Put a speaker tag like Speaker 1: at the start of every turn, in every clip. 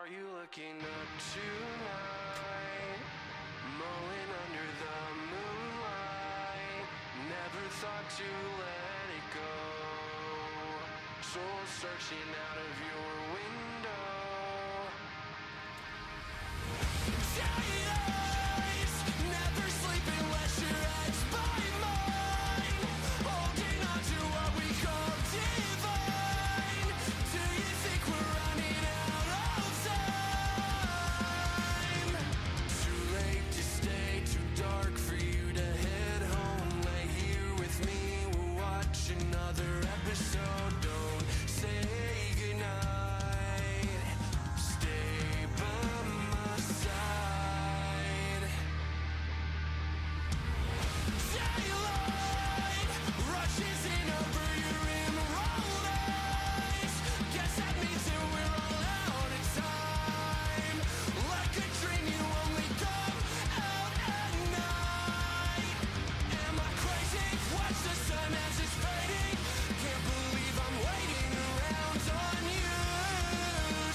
Speaker 1: are you looking up tonight? Mulling under the moonlight. Never thought to let it go. Soul searching out of your window. Days, never sleep unless your head's by mine. Holding on to what we call divine. Do you think we're running out of time? Too late to stay, too dark for you to head home. Lay here with me, we'll watch another episode. Don't say goodnight. Stay by my side. Daylight rushes in over your emerald eyes. Guess that means that we're all out of time. Like a dream, you only come out at night. Am I crazy? Watch the sun as it's fading. Can't believe I'm waiting around on you.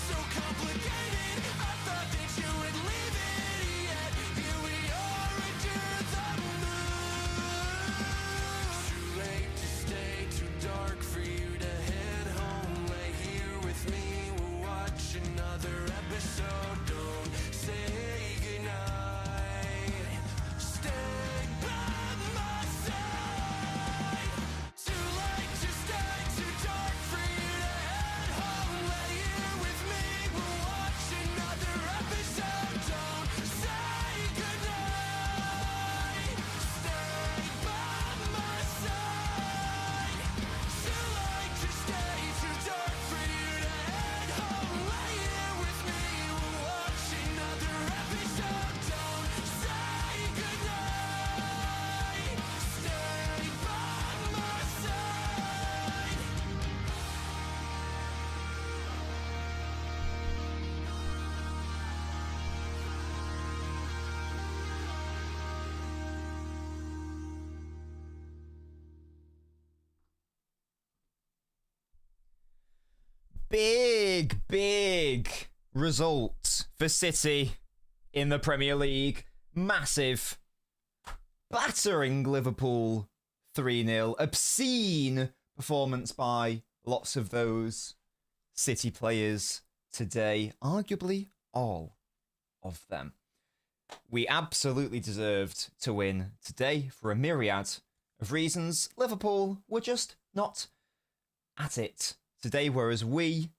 Speaker 1: So complicated. I thought that you would leave it, yet here we are under the moon. Too late to stay, too dark for you to head home. Lay here with me, we'll watch another episode. Don't say goodnight. Stay by my side. Too late to stay, too dark for you to head home. Lay here with me, we'll watch another episode. Don't say goodnight. Stay by my side. Too late to stay, too dark for you to head home. Lay here with me, we'll watch another episode. Don't say goodnight. Stay by my side.
Speaker 2: Big result for City in the Premier League. Massive. Battering Liverpool 3-0. Obscene performance by lots of those City players today. Arguably all of them. We absolutely deserved to win today for a myriad of reasons. Liverpool were just not at it today, whereas we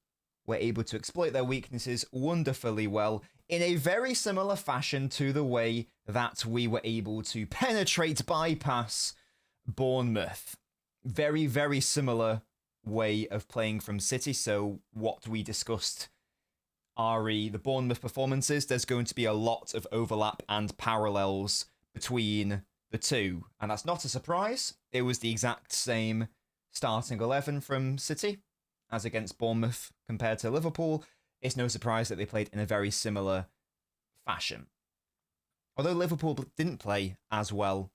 Speaker 2: were able to exploit their weaknesses wonderfully well in a very similar fashion to the way that we were able to bypass Bournemouth. Very, very similar way of playing from City. So what we discussed, the Bournemouth performances, there's going to be a lot of overlap and parallels between the two. And that's not a surprise. It was the exact same starting 11 from City as against Bournemouth compared to Liverpool. It's no surprise that they played in a very similar fashion. Although Liverpool didn't play as well,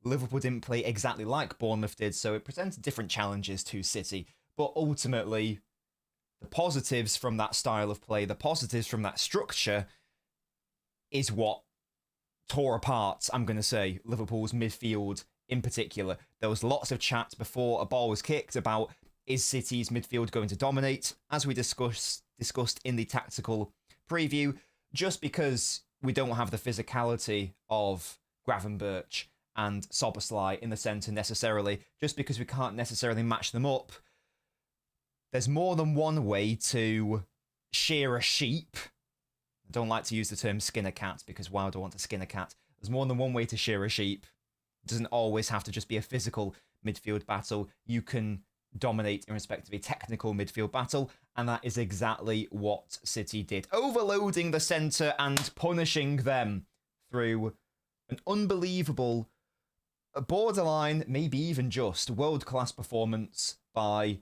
Speaker 2: Liverpool didn't play exactly like Bournemouth did, so it presented different challenges to City. But ultimately, the positives from that style of play, the positives from that structure, is what tore apart, I'm going to say, Liverpool's midfield in particular. There was lots of chat before a ball was kicked about, is City's midfield going to dominate? As we discussed in the tactical preview, just because we don't have the physicality of Gravenberch and Szoboszlai in the centre necessarily, just because we can't necessarily match them up, there's more than one way to shear a sheep. I don't like to use the term skin a cat, because why would I want to skin a cat? There's more than one way to shear a sheep. It doesn't always have to just be a physical midfield battle. You can dominate in respect of a technical midfield battle, and that is exactly what City did, overloading the centre and punishing them through an unbelievable, borderline, maybe even just world-class performance by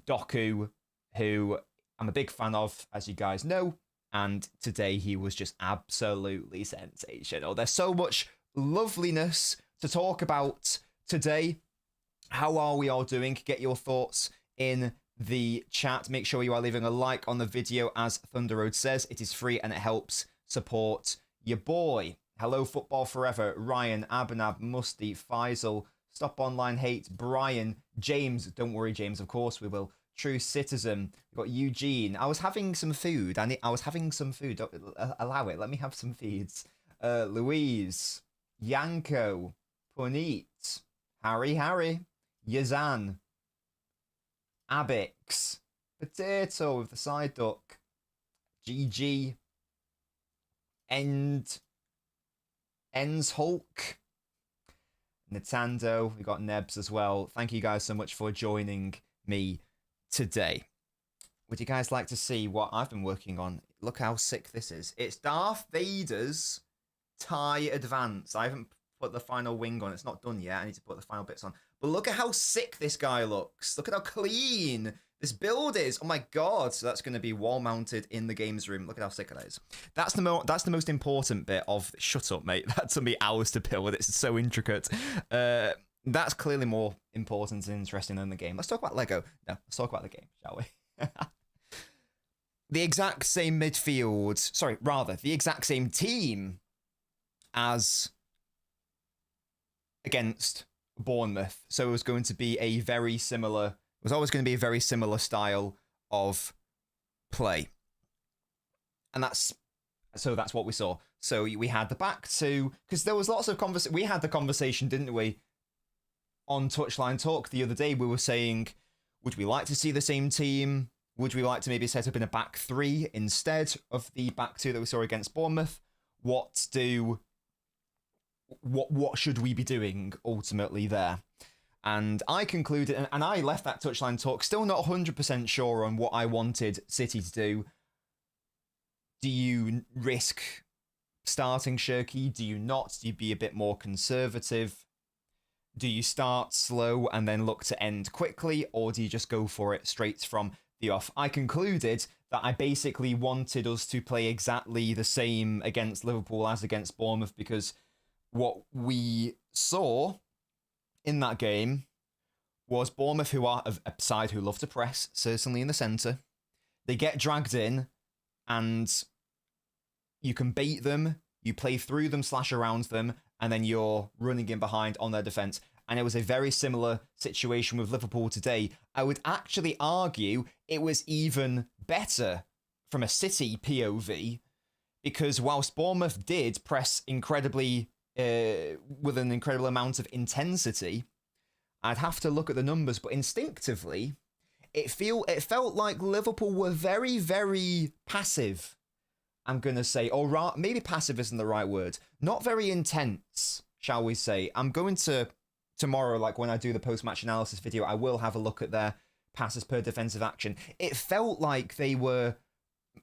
Speaker 2: Doku, who I'm a big fan of, as you guys know, and today he was just absolutely sensational. There's so much loveliness to talk about today. How are we all doing? Get your thoughts in the chat. Make sure you are leaving a like on the video, as Thunder Road says. It is free and it helps support your boy. Hello, Football Forever, Ryan, Abanab, Musty, Faisal, Stop Online Hate, Brian, James. Don't worry, James, of course we will. True Citizen. We've got Eugene. I was having some food. I was having some food. Don't, allow it. Let me have some feeds. Louise, Yanko, Puneet, Harry, Yazan, Abix, Potato with the side duck, GG, Ends Hulk, Nintendo. We got Nebs as well. Thank you guys so much for joining me today. Would you guys like to see what I've been working on? Look how sick this is. It's Darth Vader's TIE Advance. I haven't put the final wing on. It's not done yet. I need to put the final bits on. But look at how sick this guy looks. Look at how clean this build is. Oh my god. So that's going to be wall mounted in the games room. Look at how sick it is. That's the most important bit of... Shut up, mate. That took me hours to build. It's so intricate. That's clearly more important and interesting than the game. Let's talk about Lego. No, let's talk about the game, shall we? The exact same midfield... Sorry, rather, the exact same team as against Bournemouth. So it was going to be a very similar... It was always going to be a very similar style of play. And that's what we saw. So we had the back two... Because there was lots of conversation... We had the conversation, didn't we? On Touchline Talk the other day, we were saying, would we like to see the same team? Would we like to maybe set up in a back three instead of the back two that we saw against Bournemouth? What should we be doing ultimately there? And I concluded, and I left that Touchline Talk still not 100% sure on what I wanted City to do. Do you risk starting Shirky? Do you not? Do you be a bit more conservative? Do you start slow and then look to end quickly? Or do you just go for it straight from the off? I concluded that I basically wanted us to play exactly the same against Liverpool as against Bournemouth, because what we saw in that game was Bournemouth, who are a side who love to press, certainly in the centre. They get dragged in and you can bait them, you play through them / around them, and then you're running in behind on their defence. And it was a very similar situation with Liverpool today. I would actually argue it was even better from a City POV, because whilst Bournemouth did press incredibly, with an incredible amount of intensity, I'd have to look at the numbers, but instinctively, it felt like Liverpool were very, very passive, I'm going to say. Or maybe passive isn't the right word. Not very intense, shall we say. I'm going to... Tomorrow, like when I do the post-match analysis video, I will have a look at their passes per defensive action. It felt like they were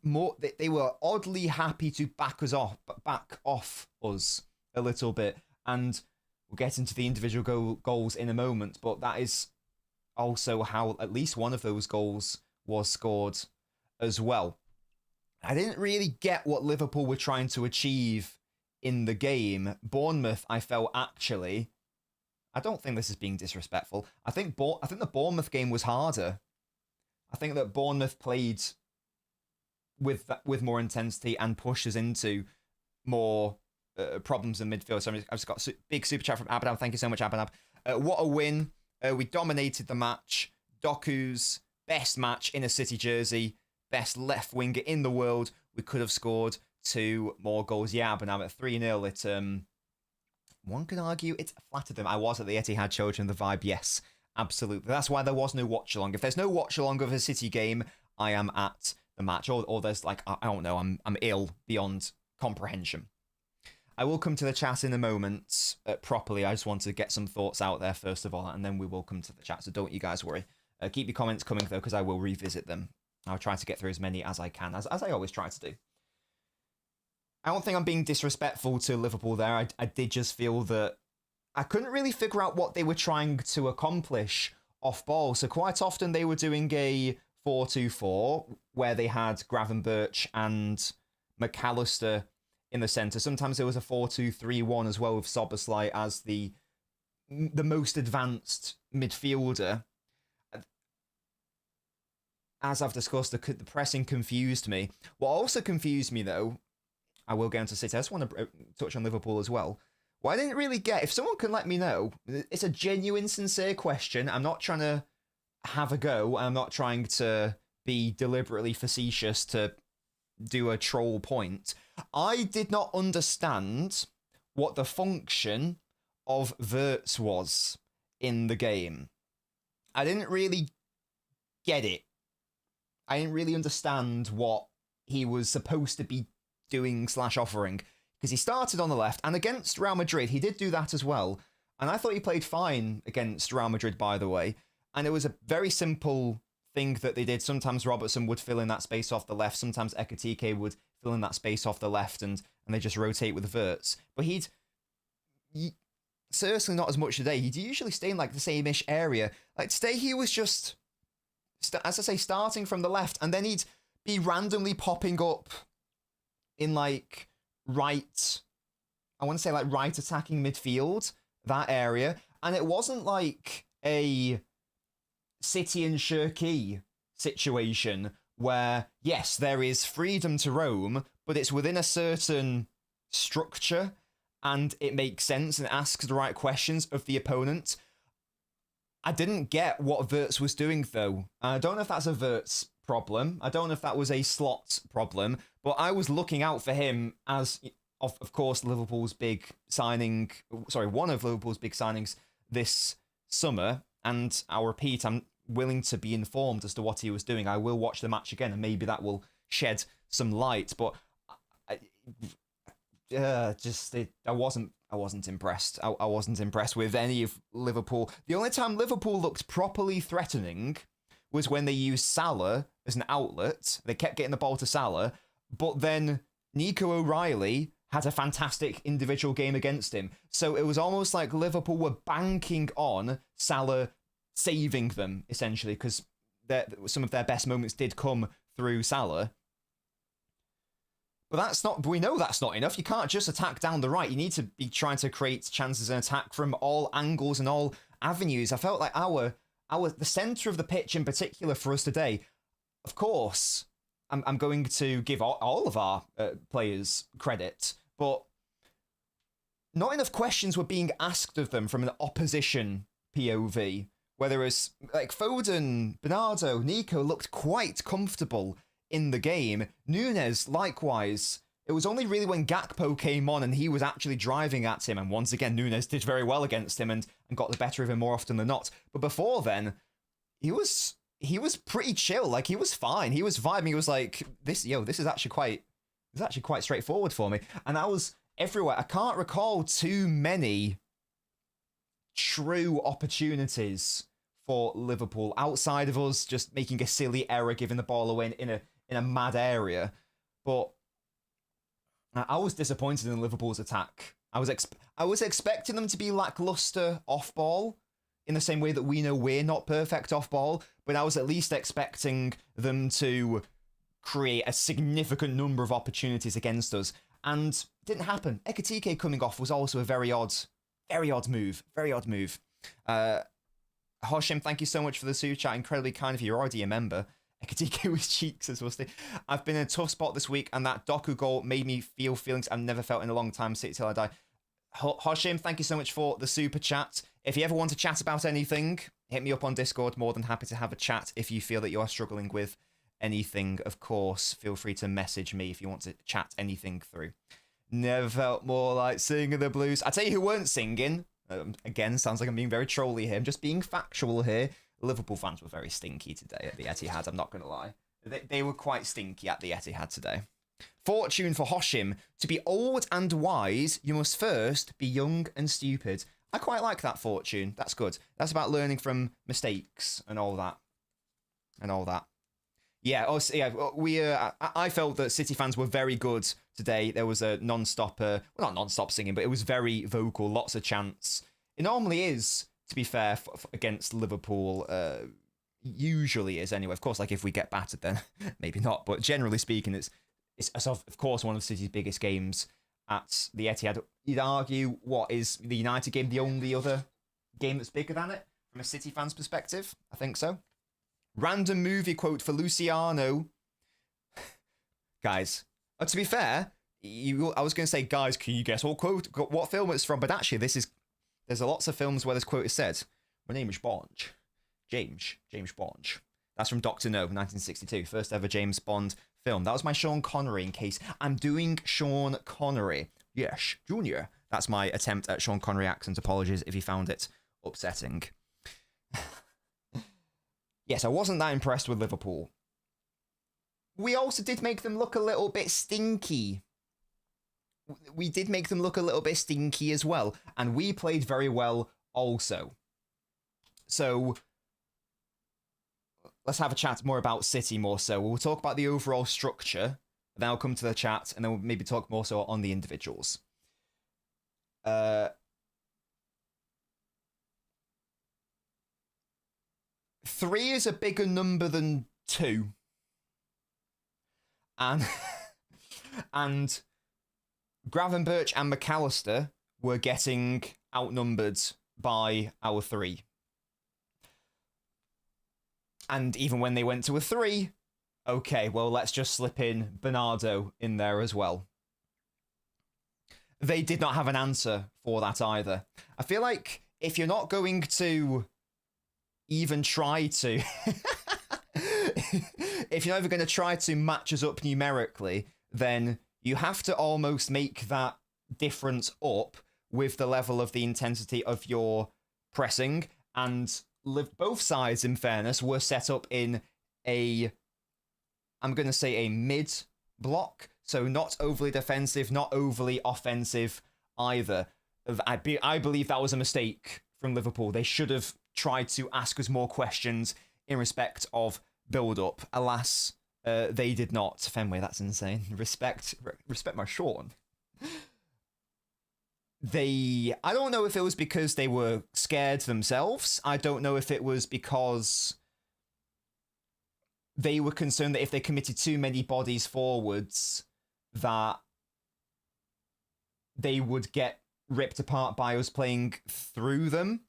Speaker 2: oddly happy to back off us a little bit, and we'll get into the individual goals in a moment. But that is also how at least one of those goals was scored as well. I didn't really get what Liverpool were trying to achieve in the game. Bournemouth, I felt actually. I don't think this is being disrespectful. I think the Bournemouth game was harder. I think that Bournemouth played with more intensity and pushes into more problems in midfield. So I've just got a big super chat from Abadab. Thank you so much, Abadab. What a win. We dominated the match. Doku's best match in a City jersey. Best left winger in the world. We could have scored 2 more goals. Yeah, but now at 3-0, it... One could argue it flattered them. I was at the Etihad Children, the vibe, yes, absolutely. That's why there was no watch-along. If there's no watch-along of a City game, I am at the match. Or there's like, I don't know, I'm ill beyond comprehension. I will come to the chat in a moment properly. I just want to get some thoughts out there first of all, and then we will come to the chat, so don't you guys worry. Keep your comments coming, though, because I will revisit them. I'll try to get through as many as I can, as I always try to do. I don't think I'm being disrespectful to Liverpool there. I did just feel that I couldn't really figure out what they were trying to accomplish off ball. So quite often they were doing a 4-2-4 where they had Gravenberch and McAllister in the centre. Sometimes there was a 4-2-3-1 as well with Soboslai as the most advanced midfielder. as I've discussed, the pressing confused me. What also confused me, though, I will get into City. I just want to touch on Liverpool as well. What I didn't really get, if someone can let me know, it's a genuine, sincere question. I'm not trying to have a go. I'm not trying to be deliberately facetious to do a troll point. I did not understand what the function of Wirtz was in the game. I didn't really get it. I didn't really understand what he was supposed to be doing / offering, because he started on the left, and against Real Madrid he did do that as well, and I thought he played fine against Real Madrid, by the way, and it was a very simple thing that they did. Sometimes Robertson would fill in that space off the left, sometimes Ekitike would fill in that space off the left, and they just rotate with Wirtz. But he'd certainly not as much today. He'd usually stay in like the same-ish area. Like today he was just, as I say, starting from the left, and then he'd be randomly popping up in like right, I want to say like right attacking midfield, that area. And it wasn't like a City and Shirky situation where, yes, there is freedom to roam, but it's within a certain structure and it makes sense and asks the right questions of the opponent. I didn't get what Wirtz was doing, though. I don't know if that's a Wirtz problem. I don't know if that was a slot problem, but I was looking out for him as, of course, Liverpool's big signing, one of Liverpool's big signings this summer. And I'll repeat, I'm willing to be informed as to what he was doing. I will watch the match again, and maybe that will shed some light. But I wasn't impressed. I wasn't impressed with any of Liverpool. The only time Liverpool looked properly threatening was when they used Salah as an outlet. They kept getting the ball to Salah, but then Nico O'Reilly had a fantastic individual game against him. So it was almost like Liverpool were banking on Salah saving them, essentially, because some of their best moments did come through Salah. But we know that's not enough. You can't just attack down the right. You need to be trying to create chances and attack from all angles and all avenues. I felt like the centre of the pitch in particular for us today, of course, I'm going to give all of our players credit, but not enough questions were being asked of them from an opposition POV. Whether it's like Foden, Bernardo, Nico looked quite comfortable in the game. Núñez, likewise. It was only really when Gakpo came on and he was actually driving at him, and once again, Núñez did very well against him and got the better of him more often than not. But before then, he was pretty chill. Like, he was fine. He was vibing. He was like, this is actually quite straightforward for me. And I was everywhere. I can't recall too many true opportunities for Liverpool outside of us just making a silly error, giving the ball away in a mad area. But I was disappointed in Liverpool's attack. I was expecting them to be lackluster off ball in the same way that we know we're not perfect off ball, but I was at least expecting them to create a significant number of opportunities against us, and it didn't happen. Ekitike coming off was also a very odd move. Hoshim, thank you so much for the super chat. Incredibly kind of you. You're already a member. Ekitike with cheeks as well. I've been in a tough spot this week, and that Doku goal made me feel feelings I've never felt in a long time. Sit till I die. Hoshim, thank you so much for the super chat. If you ever want to chat about anything, hit me up on Discord. More than happy to have a chat. If you feel that you are struggling with anything, of course, feel free to message me if you want to chat anything through. Never felt more like singing the blues. I tell you who weren't singing. Again, sounds like I'm being very trolly here. I'm just being factual here. Liverpool fans were very stinky today at the Etihad, I'm not going to lie. They were quite stinky at the Etihad today. Fortune for Hoshim. To be old and wise, you must first be young and stupid. I quite like that, Fortune. That's good. That's about learning from mistakes and all that. Yeah, I felt that City fans were very good today. There was a non-stop, not non-stop singing, but it was very vocal, lots of chants. It normally is, to be fair, against Liverpool, usually is anyway. Of course, like if we get battered, then maybe not. But generally speaking, it's of course one of City's biggest games at the Etihad. You'd argue, what is the United game the only other game that's bigger than it from a City fan's perspective? I think so. Random movie quote for Luciano. Guys, to be fair, I was going to say, guys, can you guess what film it's from? But actually, there's lots of films where this quote is said. My name is Bond. James Bond. That's from Dr. No, 1962, first ever James Bond film. That was my Sean Connery, in case I'm doing Sean Connery. Yes, Junior. That's my attempt at Sean Connery accent. Apologies if you found it upsetting. Yes, I wasn't that impressed with Liverpool. We also did make them look a little bit stinky. We did make them look a little bit stinky as well. And we played very well also. So let's have a chat more about City more so. We'll talk about the overall structure. Then I'll come to the chat, and then we'll maybe talk more so on the individuals. 3 is a bigger number than 2. And Gravenberch and McAllister were getting outnumbered by our 3. And even when they went to a 3, okay, well, let's just slip in Bernardo in there as well. They did not have an answer for that either. I feel like if you're not going to even try to... if you're not even going to try to match us up numerically, then you have to almost make that difference up with the level of the intensity of your pressing. And both sides, in fairness, were set up in I'm going to say a mid-block. So not overly defensive, not overly offensive either. I believe that was a mistake from Liverpool. They should have tried to ask us more questions in respect of build-up. Alas, they did not. Fenway, that's insane. Respect my Sean. I don't know if it was because they were scared themselves. I don't know if it was because they were concerned that if they committed too many bodies forwards, that they would get ripped apart by us playing through them.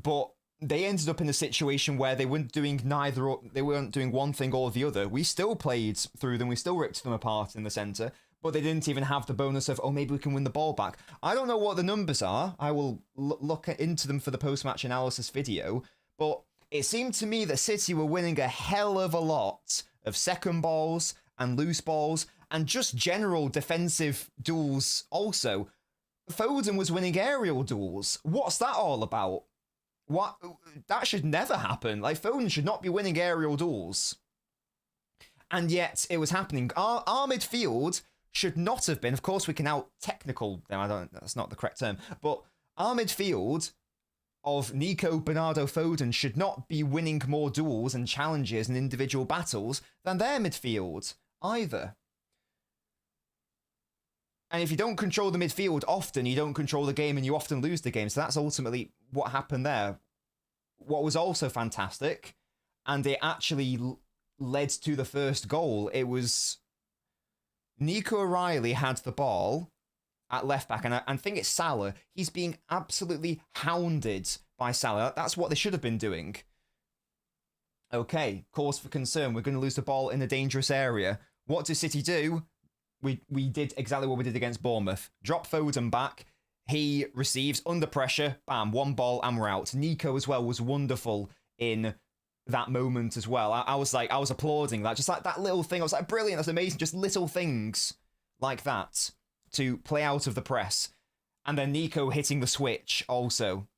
Speaker 2: But they ended up in a situation where they weren't doing one thing or the other. We still played through them, we still ripped them apart in the centre, but they didn't even have the bonus of, oh, maybe we can win the ball back. I don't know what the numbers are. I will look into them for the post-match analysis video, but it seemed to me that City were winning a hell of a lot of second balls and loose balls and just general defensive duels also. Foden was winning aerial duels. What's that all about? What? That should never happen. Like, Foden should not be winning aerial duels. And yet, it was happening. Our midfield should not have been. Of course, we can out-technical them. That's not the correct term. But our midfield of Nico, Bernardo, Foden should not be winning more duels and challenges and individual battles than their midfield either. And if you don't control the midfield often, you don't control the game and you often lose the game. So that's ultimately what happened there. What was also fantastic, and it actually led to the first goal, it was Nico O'Reilly had the ball at left back, and I think it's Salah. He's being absolutely hounded by Salah. That's what they should have been doing. Okay, cause for concern. We're going to lose the ball in a dangerous area. What does City do? We did exactly what we did against Bournemouth. Drop Foden back. He receives under pressure. Bam, one ball and we're out. Nico as well was wonderful in that moment as well. I was applauding that. Just like that little thing. I was like, brilliant. That's amazing. Just little things like that to play out of the press. And then Nico hitting the switch also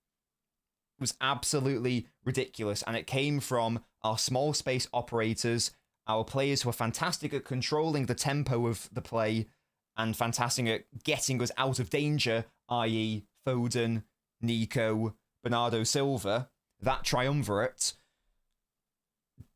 Speaker 2: was absolutely ridiculous. And it came from our small space operators, our players who are fantastic at controlling the tempo of the play and fantastic at getting us out of danger, i.e. Foden, Nico, Bernardo Silva. That triumvirate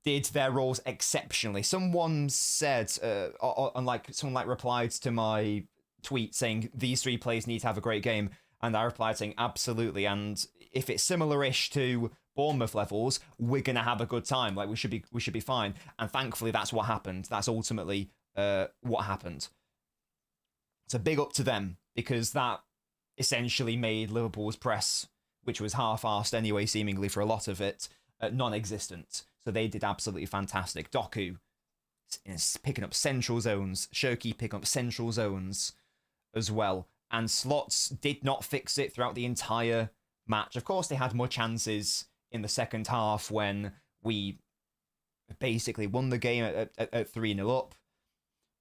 Speaker 2: did their roles exceptionally. Someone said, someone replied to my tweet saying these 3 players need to have a great game, and I replied saying absolutely. And if it's similar-ish to Bournemouth levels, we're gonna have a good time. Like we should be fine. And thankfully, that's what happened. That's ultimately what happened. So big up to them, because that essentially made Liverpool's press, which was half-arsed anyway, seemingly for a lot of it, non-existent. So they did absolutely fantastic. Doku is picking up central zones. Shirky picking up central zones as well. And Slots did not fix it throughout the entire match. Of course, they had more chances in the second half when we basically won the game at 3-0 up.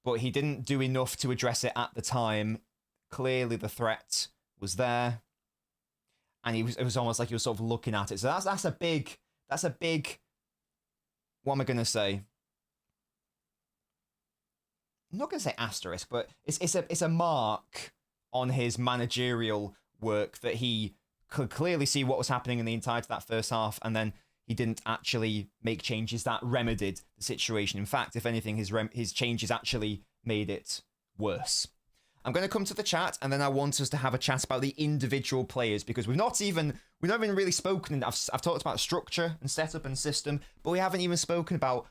Speaker 2: But he didn't do enough to address it at the time. Clearly, the threat was there. And it was almost like he was sort of looking at it. So that's a big, what am I going to say? I'm not going to say asterisk, but it's a mark on his managerial work that he could clearly see what was happening in the entirety of that first half, and then he didn't actually make changes that remedied the situation. In fact, if anything, his changes actually made it worse. I'm going to come to the chat, and then I want us to have a chat about the individual players, because we've not even really spoken. I've talked about structure and setup and system, but we haven't even spoken about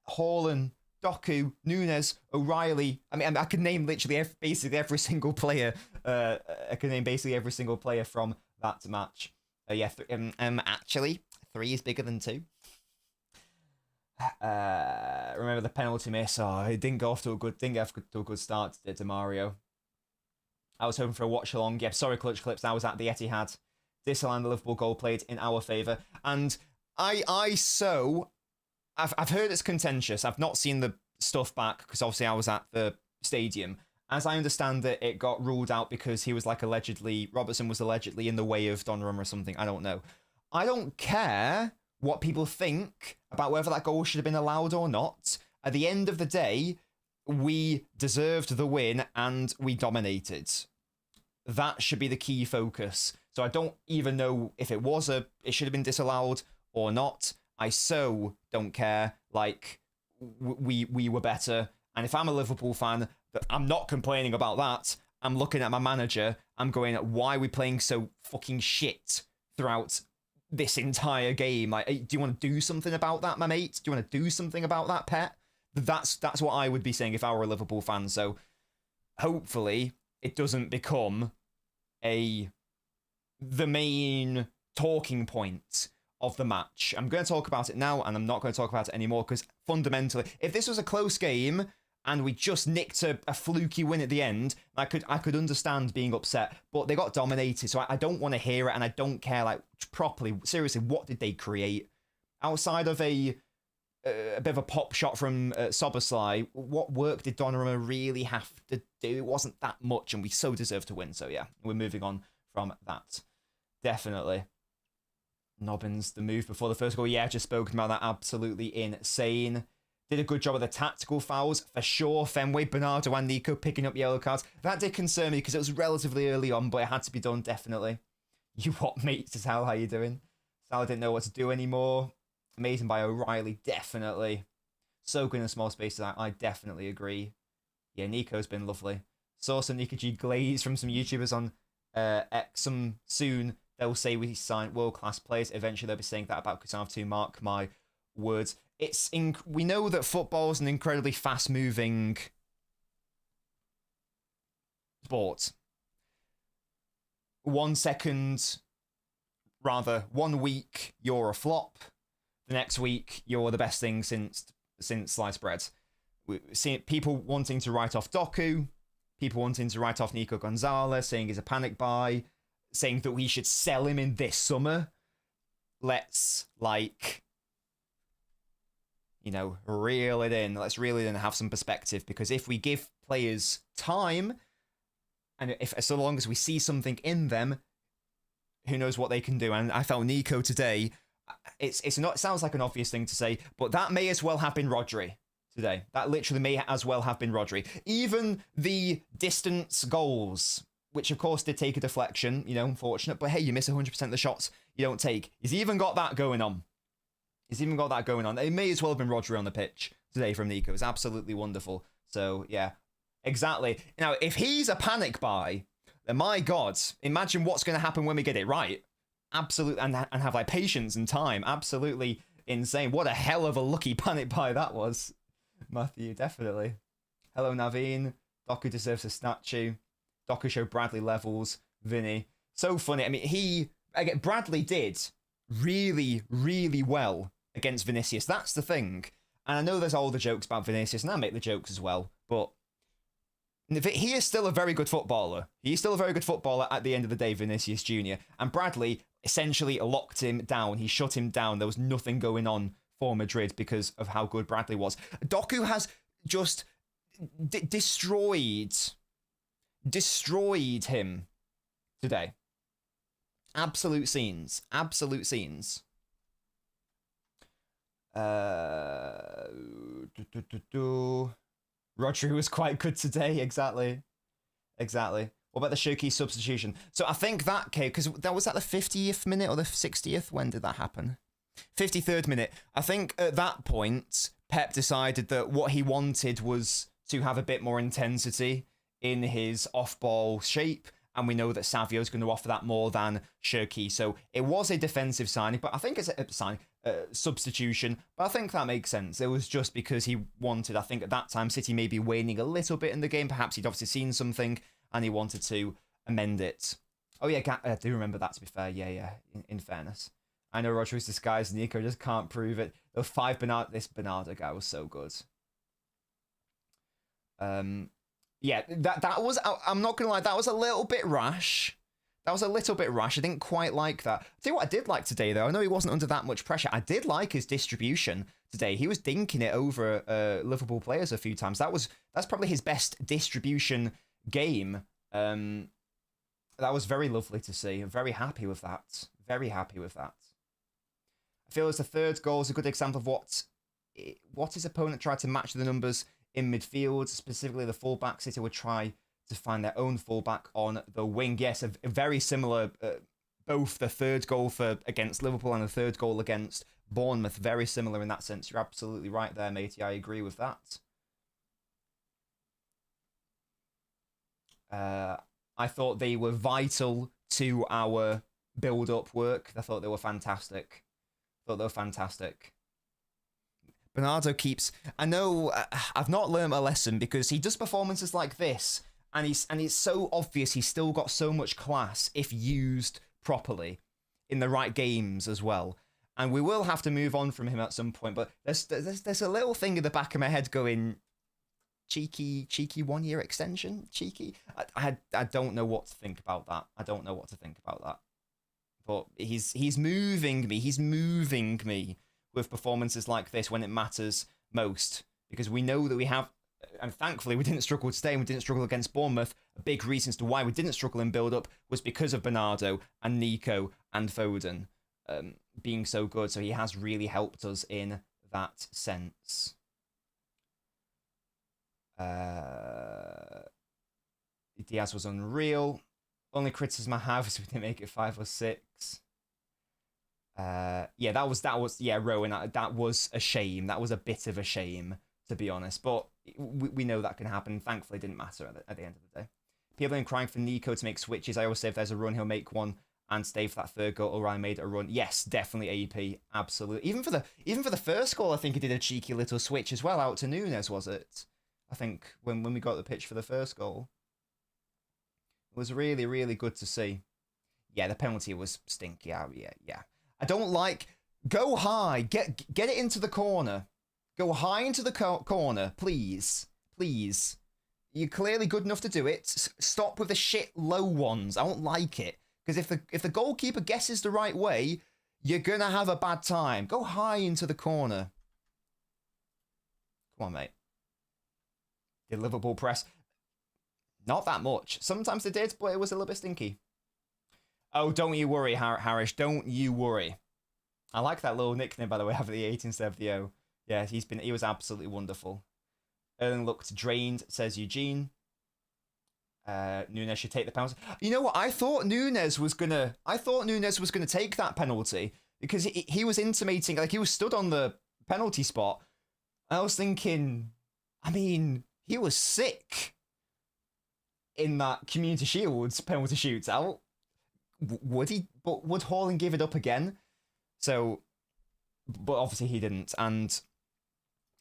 Speaker 2: Haaland, Doku, Nunes, O'Reilly. I mean, I could name literally basically every single player. I could name basically every single player from that match. Actually, 3 is bigger than 2. Remember the penalty miss? Oh, it didn't get off to a good start to Mario. I was hoping for a watch along. Yeah, sorry, Clutch Clips. I was at the Etihad. Disallowed the Liverpool goal played in our favour, and I've heard it's contentious. I've not seen the stuff back because obviously I was at the stadium. As I understand it, it got ruled out because he was Robertson was allegedly in the way of Donnarumma or something. I don't know. I don't care what people think about whether that goal should have been allowed or not. At the end of the day, we deserved the win and we dominated. That should be the key focus. So I don't even know if it should have been disallowed or not. I so don't care. Like, we were better. And if I'm a Liverpool fan, I'm not complaining about that. I'm looking at my manager. I'm going, why are we playing so fucking shit throughout this entire game? Like, do you want to do something about that, my mate? Do you want to do something about that, pet? That's what I would be saying if I were a Liverpool fan. So hopefully it doesn't become the main talking point of the match. I'm going to talk about it now, and I'm not going to talk about it anymore, because fundamentally, if this was a close game and we just nicked a fluky win at the end, I could understand being upset, but they got dominated, so I don't want to hear it, and I don't care, like, properly, seriously, what did they create? Outside of a bit of a pop shot from Soboslai, what work did Donnarumma really have to do? It wasn't that much, and we so deserve to win, so yeah, we're moving on from that. Definitely. Nobbins, the move before the first goal. Yeah, just spoken about that. Absolutely insane. Did a good job of the tactical fouls, for sure. Fenway, Bernardo and Nico picking up yellow cards. That did concern me because it was relatively early on, but it had to be done, definitely. You what, mate? Sal, how you doing? Sal didn't know what to do anymore. Amazing by O'Reilly, definitely. So good in small spaces, I definitely agree. Yeah, Nico's been lovely. Saw some Nico G glaze from some YouTubers on X soon. They'll say we signed world-class players. Eventually, they'll be saying that about Kusanov too. Mark my words. We know that football is an incredibly fast-moving sport. 1 week, you're a flop. The next week, you're the best thing since sliced bread. We're seeing people wanting to write off Doku, people wanting to write off Nico Gonzalez, saying he's a panic buy, saying that we should sell him in this summer. Let's, reel it in. Let's reel it in and have some perspective, because if we give players time, and so long as we see something in them, who knows what they can do. And I felt Nico today, it sounds like an obvious thing to say, but that may as well have been Rodri today. That literally may as well have been Rodri. Even the distance goals, which of course did take a deflection, unfortunate, but hey, you miss 100% of the shots you don't take. He's even got that going on. It may as well have been Rodri on the pitch today from Nico. It's absolutely wonderful. So, yeah, exactly. Now, if he's a panic buy, then my God, imagine what's going to happen when we get it right. Absolutely, and have patience and time. Absolutely insane. What a hell of a lucky panic buy that was. Matthew, definitely. Hello, Naveen. Doku deserves a statue. Doku showed Bradley levels. Vinny. So funny. I mean, Bradley did really, really well against Vinicius. That's the thing. And I know there's all the jokes about Vinicius, and I make the jokes as well, but he is still a very good footballer. He's still a very good footballer at the end of the day, Vinicius Jr. And Bradley essentially locked him down. He shut him down. There was nothing going on for Madrid because of how good Bradley was. Doku has just destroyed him today. Absolute scenes. Absolute scenes. Rodri was quite good today. Exactly. What about the Shirky substitution? So I think that came because that was at the 50th minute or the 60th. When did that happen? 53rd minute. I think at that point, Pep decided that what he wanted was to have a bit more intensity in his off-ball shape. And we know that Savio's going to offer that more than Shirky. So it was a defensive signing, but I think it's a substitution. But I think that makes sense. It was just because he wanted, I think at that time, City may be waning a little bit in the game. Perhaps he'd obviously seen something and he wanted to amend it. Oh yeah, I do remember that, to be fair. Yeah, in fairness. I know Rodri's disguised, Nico just can't prove it. The 5 Bernardo, this Bernardo guy was so good. Yeah, that was, I'm not going to lie, that was a little bit rash. I didn't quite like that. I'll tell you what I did like today, though. I know he wasn't under that much pressure. I did like his distribution today. He was dinking it over Liverpool players a few times. That's probably his best distribution game. That was very lovely to see. I'm very happy with that. I feel as the third goal is a good example of what his opponent tried to match the numbers in midfield, specifically the fullback. City would try to find their own fullback on the wing. Yes, a very similar, both the third goal against Liverpool and the third goal against Bournemouth, very similar in that sense. You're absolutely right there, matey. I agree with that. I thought they were vital to our build-up work. I thought they were fantastic. Bernardo keeps... I know I've not learned a lesson because he does performances like this and it's so obvious he's still got so much class if used properly in the right games as well. And we will have to move on from him at some point, but there's a little thing in the back of my head going, cheeky 1 year extension? Cheeky? I don't know what to think about that. But he's moving me with performances like this when it matters most, because we know that we have, and thankfully we didn't struggle today and we didn't struggle against Bournemouth. A big reason as to why we didn't struggle in build-up was because of Bernardo and Nico and Foden being so good. So he has really helped us in that sense. Diaz was unreal. Only criticism I have is we didn't make it 5 or 6. Yeah, that was Rowan. That was a shame. That was a bit of a shame, to be honest. But we know that can happen. Thankfully, it didn't matter at the end of the day. People are crying for Nico to make switches. I always say if there's a run, he'll make one and stay for that third goal. Orion made a run. Yes, definitely AP. Absolutely. Even for the first goal, I think he did a cheeky little switch as well out to Nunes. Was it? I think when we got the pitch for the first goal, it was really, really good to see. Yeah, the penalty was stinky. Yeah. I don't like... Go high. Get it into the corner. Go high into the corner, please. Please. You're clearly good enough to do it. Stop with the shit low ones. I don't like it. Because if the goalkeeper guesses the right way, you're going to have a bad time. Go high into the corner. Come on, mate. Did Liverpool press? Not that much. Sometimes they did, but it was a little bit stinky. Oh, don't you worry, Harish. Don't you worry. I like that little nickname, by the way, having the 8 instead of the O. Yeah, he was absolutely wonderful. Erling looked drained, says Eugene. Nunes should take the penalty. You know what? I thought Nunes was gonna take that penalty because he was intimating, like he was stood on the penalty spot. I was thinking, I mean, he was sick in that Community Shield's penalty shootout. Would he? But would Haaland give it up again? So, but obviously he didn't. And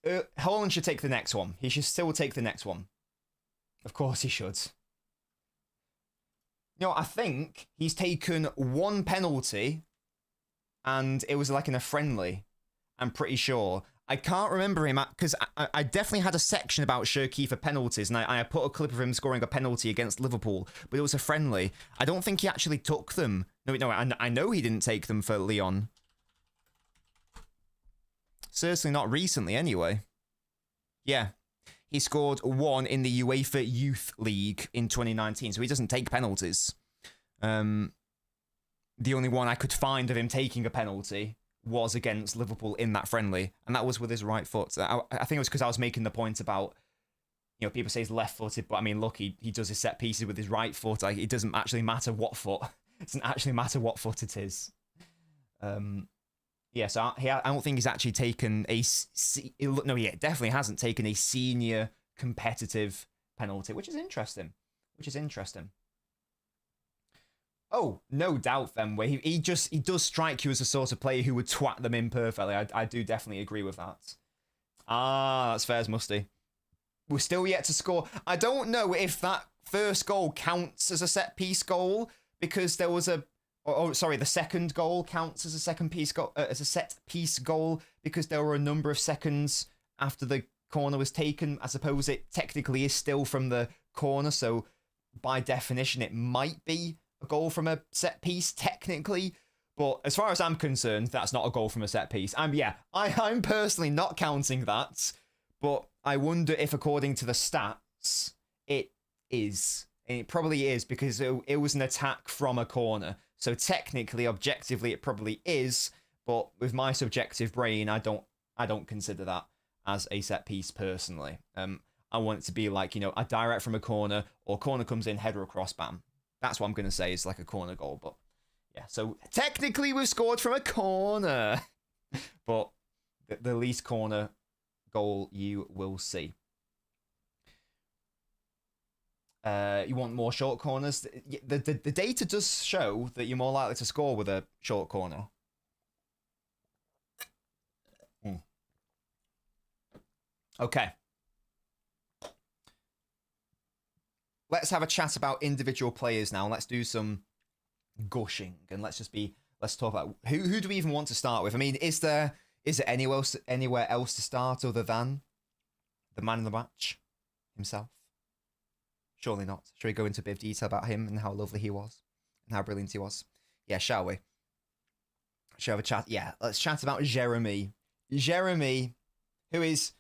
Speaker 2: Haaland should take the next one. He should still take the next one. Of course he should. You know, I think he's taken one penalty, and it was like in a friendly. I'm pretty sure. I can't remember him because I definitely had a section about Shirky for penalties, and I put a clip of him scoring a penalty against Liverpool, but it was a friendly. I don't think he actually took them. No, I know he didn't take them for Lyon. Certainly not recently, anyway. Yeah. He scored one in the UEFA Youth League in 2019, so he doesn't take penalties. The only one I could find of him taking a penalty was against Liverpool in that friendly, and that was with his right foot. I think it was because I was making the point about, you know, people say he's left-footed, but I mean, look, he does his set pieces with his right foot. Like, it doesn't actually matter what foot. It doesn't actually matter what foot it is. Yeah, so I don't think he's actually taken a... No, he definitely hasn't taken a senior competitive penalty, which is interesting. Oh, no doubt, Fenway. He does strike you as the sort of player who would twat them in perfectly. I do definitely agree with that. Ah, that's fair as musty. We're still yet to score. I don't know if that first goal counts as a set-piece goal, because there was a... Oh, sorry, the second goal counts as a set-piece goal, because there were a number of seconds after the corner was taken. I suppose it technically is still from the corner, so by definition it might be a goal from a set piece technically, but as far as I'm concerned, that's not a goal from a set piece. I'm personally not counting that, but I wonder if, according to the stats, it is. And it probably is, because it was an attack from a corner. So technically, objectively, it probably is. But with my subjective brain, I don't consider that as a set piece personally. I want it to be like, you know, a direct from a corner, or corner comes in, header across, bam. That's what I'm going to say is like a corner goal. But yeah, so technically we've scored from a corner. But the least corner goal you will see. You want more short corners? The data does show that you're more likely to score with a short corner. Okay. Let's have a chat about individual players now. Let's do some gushing, and let's talk about who do we even want to start with? I mean, is there anywhere else to start other than the man of the match himself? Surely not. Shall we go into a bit of detail about him and how lovely he was and how brilliant he was? Yeah, shall we? Shall we have a chat? Yeah, let's chat about Jeremy. Jeremy, who is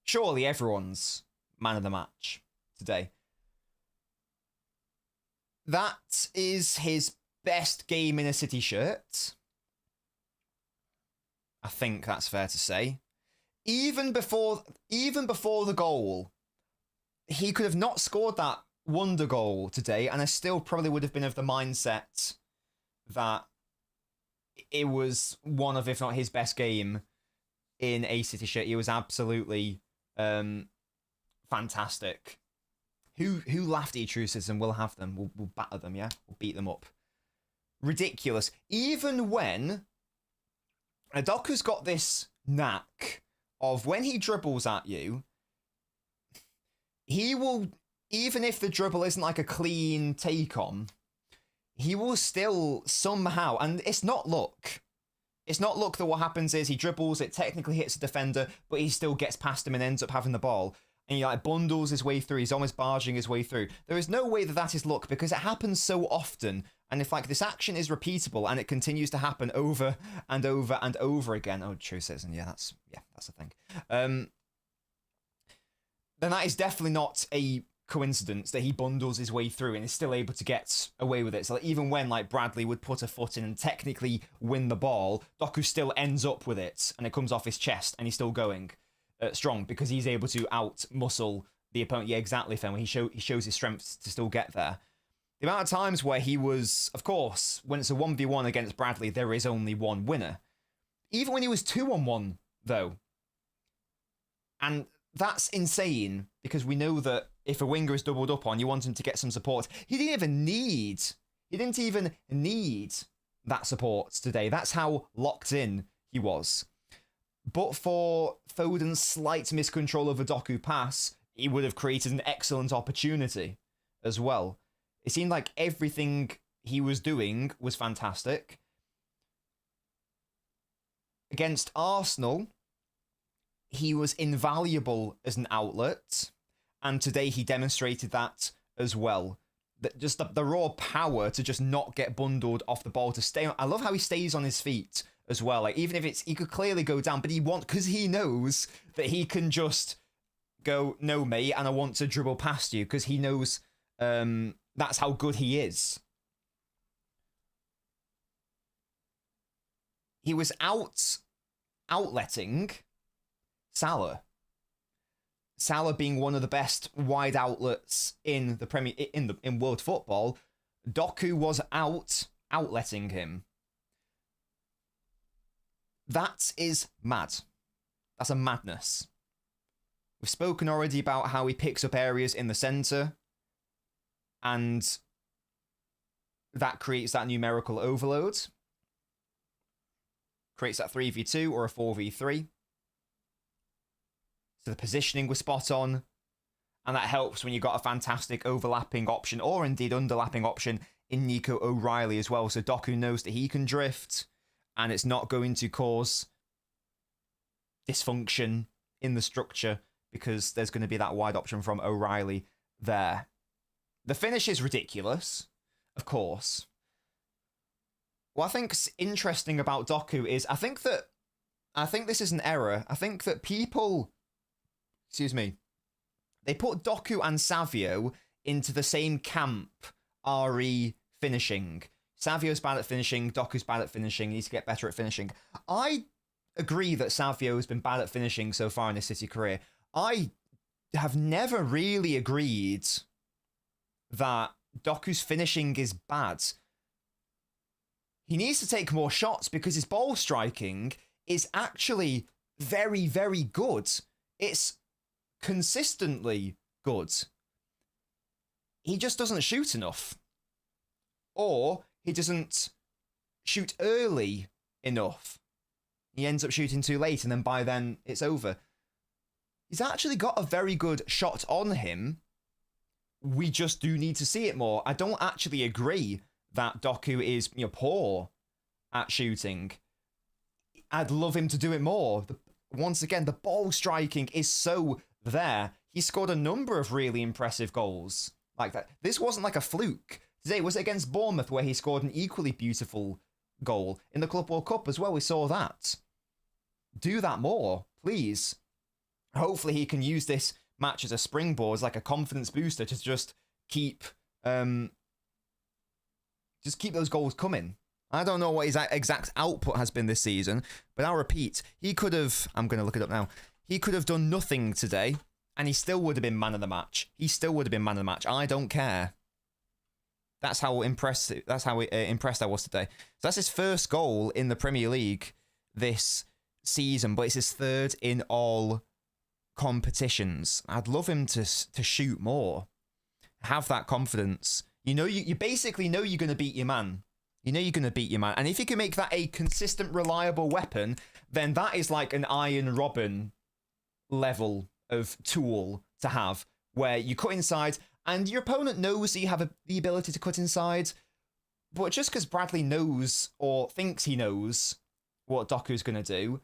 Speaker 2: surely everyone's man of the match today. That is his best game in a City shirt. I think that's fair to say. Even before the goal, he could have not scored that wonder goal today, and I still probably would have been of the mindset that it was one of, if not his best game in a City shirt. He was absolutely fantastic. Who laughed at Etrucism will have them. We'll batter them, yeah? We'll beat them up. Ridiculous. Even when Doku's got this knack of when he dribbles at you, he will, even if the dribble isn't like a clean take on, he will still somehow, and it's not luck. It's not luck that what happens is he dribbles, it technically hits a defender, but he still gets past him and ends up having the ball. And he like bundles his way through. He's almost barging his way through. There is no way that is luck, because it happens so often. And if like this action is repeatable and it continues to happen over and over and over again, oh, true citizen, yeah, that's the thing. Then that is definitely not a coincidence that he bundles his way through and is still able to get away with it. So like, even when like Bradley would put a foot in and technically win the ball, Doku still ends up with it and it comes off his chest and he's still going. Strong, because he's able to out-muscle the opponent. Yeah, exactly, Fenway. He shows his strength to still get there. The amount of times where he was, of course, when it's a 1v1 against Bradley, there is only one winner. Even when he was 2-on-1, though. And that's insane, because we know that if a winger is doubled up on, you want him to get some support. He didn't even need that support today. That's how locked in he was. But for Foden's slight miscontrol of a Doku pass, he would have created an excellent opportunity as well. It seemed like everything he was doing was fantastic. Against Arsenal, he was invaluable as an outlet, and today he demonstrated that as well. That just the raw power to just not get bundled off the ball, to stay on. I love how he stays on his feet as well. Like, even if he could clearly go down, but because he knows that he can just go, no, mate, and I want to dribble past you, because he knows that's how good he is. He was outletting Salah. Salah being one of the best wide outlets in the in world football. Doku was outletting him. That is mad. That's a madness. We've spoken already about how he picks up areas in the centre, and that creates that numerical overload. Creates that 3v2 or a 4v3. So the positioning was spot on, and that helps when you've got a fantastic overlapping option, or indeed underlapping option, in Nico O'Reilly as well. So Doku knows that he can drift, and it's not going to cause dysfunction in the structure, because there's going to be that wide option from O'Reilly there. The finish is ridiculous, of course. What I think's interesting about Doku is I think this is an error. I think that people, they put Doku and Savio into the same camp, RE finishing. Savio's bad at finishing, Doku's bad at finishing, he needs to get better at finishing. I agree that Savio's been bad at finishing so far in his City career. I have never really agreed that Doku's finishing is bad. He needs to take more shots, because his ball striking is actually very, very good. It's consistently good. He just doesn't shoot enough. Or he doesn't shoot early enough. He ends up shooting too late, and then by then it's over. He's actually got a very good shot on him. We just do need to see it more. I don't actually agree that Doku is poor at shooting. I'd love him to do it more. Once again, the ball striking is so there. He scored a number of really impressive goals like that. This wasn't like a fluke. Today, was it against Bournemouth where he scored an equally beautiful goal? In the Club World Cup as well, we saw that. Do that more, please. Hopefully he can use this match as a springboard, as like a confidence booster, to just keep those goals coming. I don't know what his exact output has been this season, but I'll repeat, he could have, I'm going to look it up now, he could have done nothing today, and he still would have been man of the match. I don't care. That's how impressed I was today. So that's his first goal in the Premier League this season, but it's his third in all competitions. I'd love him to shoot more. Have that confidence. You basically know you're going to beat your man. And if you can make that a consistent, reliable weapon, then that is like an Iron Robin level of tool to have, where you cut inside, and your opponent knows that you have the ability to cut inside, but just because Bradley knows, or thinks he knows, what Doku's going to do,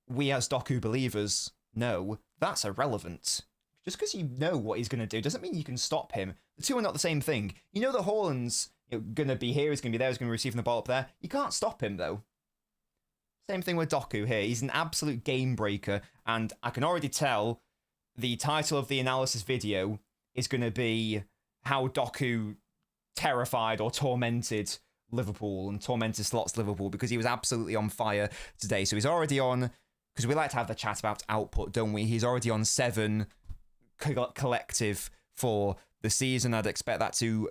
Speaker 2: we as Doku believers know that's irrelevant. Just because you know what he's going to do doesn't mean you can stop him. The two are not the same thing. You know that Haaland's going to be here, he's going to be there, he's going to be receiving the ball up there. You can't stop him, though. Same thing with Doku here. He's an absolute game breaker, and I can already tell the title of the analysis video is going to be how Doku terrified or tormented Liverpool and tormented Slot's Liverpool, because he was absolutely on fire today. So he's already on, because we like to have the chat about output, don't we? He's already on 7 collective for the season. I'd expect that to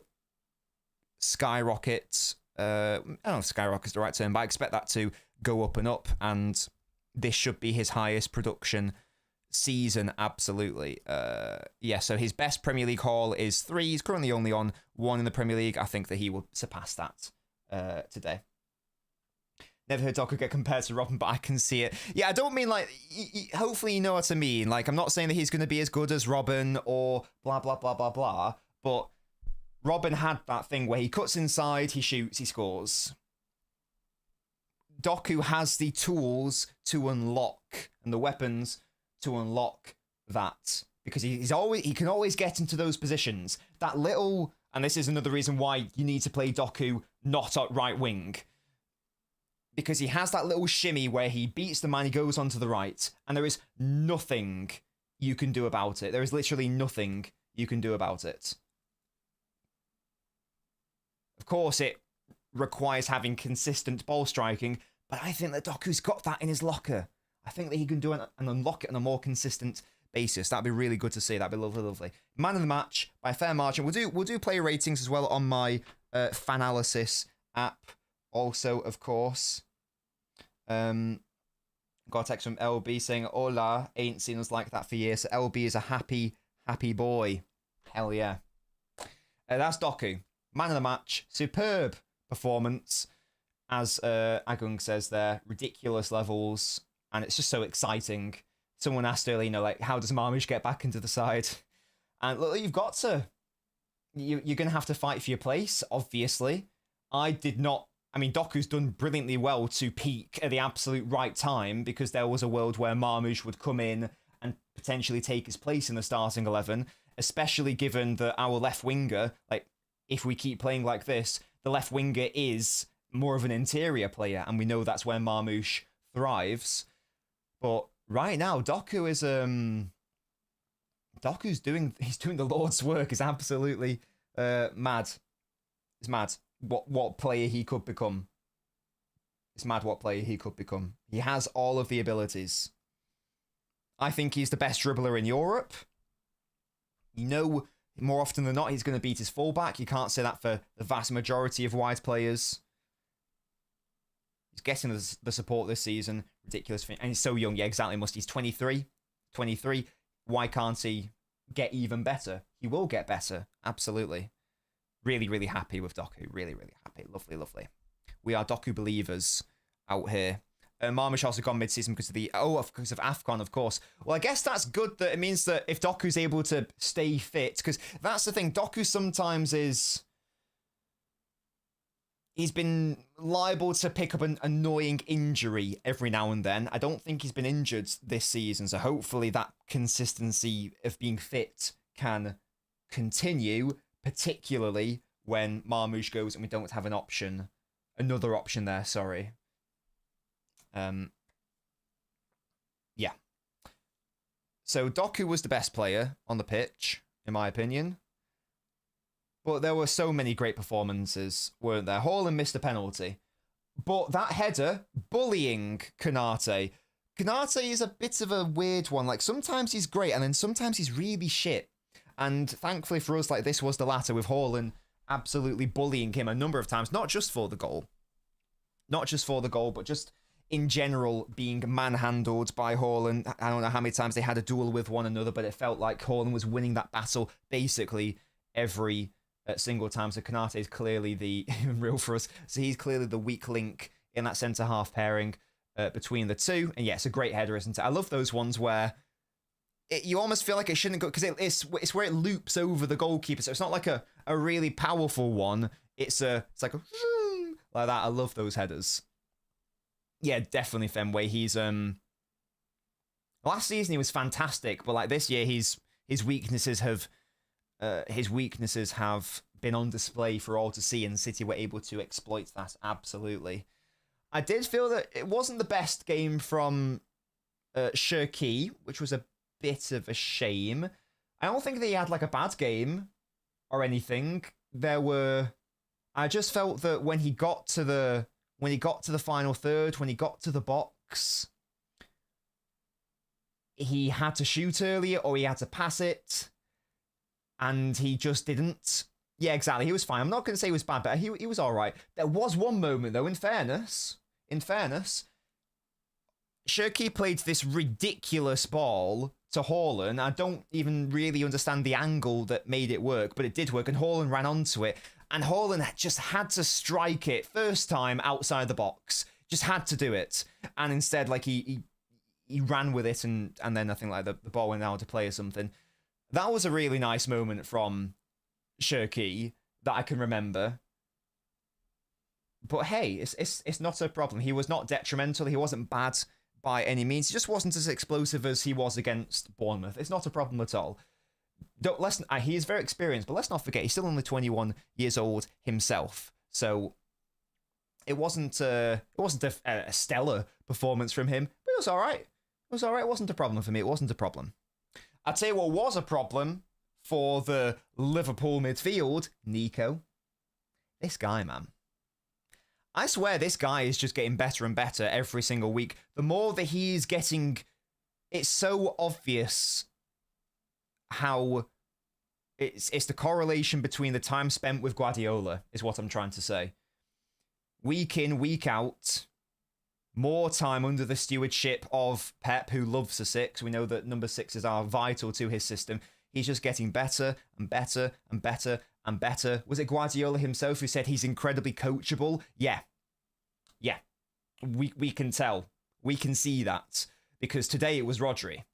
Speaker 2: skyrocket. I don't know if skyrocket is the right term, but I expect that to go up and up, and this should be his highest production season, absolutely. So his best Premier League haul is 3. He's currently only on 1 in the Premier League. I think that he will surpass that today. Never heard Doku get compared to Robin, but I can see it. Yeah, I don't mean like, hopefully you know what I mean. Like, I'm not saying that he's going to be as good as Robin or blah, blah, blah, blah, blah, but Robin had that thing where he cuts inside, he shoots, he scores. Doku has the tools to unlock and the weapons to unlock that, because he can always get into those positions. That little, and this is another reason why you need to play Doku not at right wing, because he has that little shimmy where he beats the man, he goes onto the right, and there is nothing you can do about it. There is literally nothing you can do about it. Of course, it requires having consistent ball striking, but I think that Doku's got that in his locker. I think that he can do it and unlock it on a more consistent basis. That'd be really good to see. That'd be lovely, lovely. Man of the match by a fair margin. We'll do player ratings as well on my Fanalysis app. Also, of course, got a text from LB saying, "Hola, ain't seen us like that for years." So LB is a happy boy. Hell yeah. That's Doku. Man of the match. Superb performance. As Agung says there, ridiculous levels. And it's just so exciting. Someone asked earlier, like, how does Marmoush get back into the side? And look, you've got to. You're going to have to fight for your place, obviously. Doku's done brilliantly well to peak at the absolute right time, because there was a world where Marmoush would come in and potentially take his place in the starting 11, especially given that our left winger, like, if we keep playing like this, the left winger is more of an interior player, and we know that's where Marmoush thrives. But right now, Doku's doing the Lord's work. Is absolutely mad. It's mad what player he could become. It's mad what player he could become. He has all of the abilities. I think he's the best dribbler in Europe. You know, more often than not, he's going to beat his fullback. You can't say that for the vast majority of wide players. He's getting the support this season. Ridiculous. And he's so young. Yeah, exactly. He's 23. 23. Why can't he get even better? He will get better. Absolutely. Really, really happy with Doku. Really, really happy. Lovely, lovely. We are Doku believers out here. Marmoush also gone mid-season because of AFCON, of course. Well, I guess that's good. That it means that if Doku's able to stay fit, because that's the thing. Doku sometimes he's been liable to pick up an annoying injury every now and then. I don't think he's been injured this season, so hopefully that consistency of being fit can continue, particularly when Marmoush goes and we don't have another option there, sorry. Yeah. So Doku was the best player on the pitch, in my opinion. But there were so many great performances, weren't there? Haaland missed a penalty. But that header, bullying Konate. Konate is a bit of a weird one. Like, sometimes he's great, and then sometimes he's really shit. And thankfully for us, like, this was the latter, with Haaland absolutely bullying him a number of times. Not just for the goal. Not just for the goal, but just in general being manhandled by Haaland. I don't know how many times they had a duel with one another, but it felt like Haaland was winning that battle basically every single time. So Konate is clearly the real for us. So he's clearly the weak link in that centre half pairing between the two. And yeah, it's a great header, isn't it? I love those ones where you almost feel like it shouldn't go, because it's where it loops over the goalkeeper. So it's not like a really powerful one. It's like a like that. I love those headers. Yeah, definitely Fenway. He's last season he was fantastic, but like this year his weaknesses have been on display for all to see, and City were able to exploit that absolutely. I did feel that it wasn't the best game from Shirky, which was a bit of a shame. I don't think that he had like a bad game or anything. I just felt that when he got to the final third, when he got to the box, he had to shoot earlier or he had to pass it, and he just didn't. Yeah, exactly. He was fine. I'm not going to say he was bad, but he was all right. There was one moment, though, in fairness, Shirky played this ridiculous ball to Haaland. I don't even really understand the angle that made it work, but it did work, and Haaland ran onto it. And Haaland just had to strike it first time outside the box. Just had to do it. And instead, like, he ran with it, and then I think like the ball went out to play or something. That was a really nice moment from Shirky that I can remember. But hey, it's not a problem. He was not detrimental. He wasn't bad by any means. He just wasn't as explosive as he was against Bournemouth. It's not a problem at all. He is very experienced, but let's not forget he's still only 21 years old himself. So it wasn't a stellar performance from him, but it was all right. It was all right. It wasn't a problem for me. It wasn't a problem. I'd say what was a problem for the Liverpool midfield, Nico. This guy, man. I swear this guy is just getting better and better every single week. The more that he's getting, it's so obvious how it's the correlation between the time spent with Guardiola, is what I'm trying to say. Week in, week out, more time under the stewardship of Pep, who loves the six. We know that number sixes are vital to his system. He's just getting better and better and better and better. Was it Guardiola himself who said he's incredibly coachable? Yeah. We can tell. We can see that. Because today it was Rodri.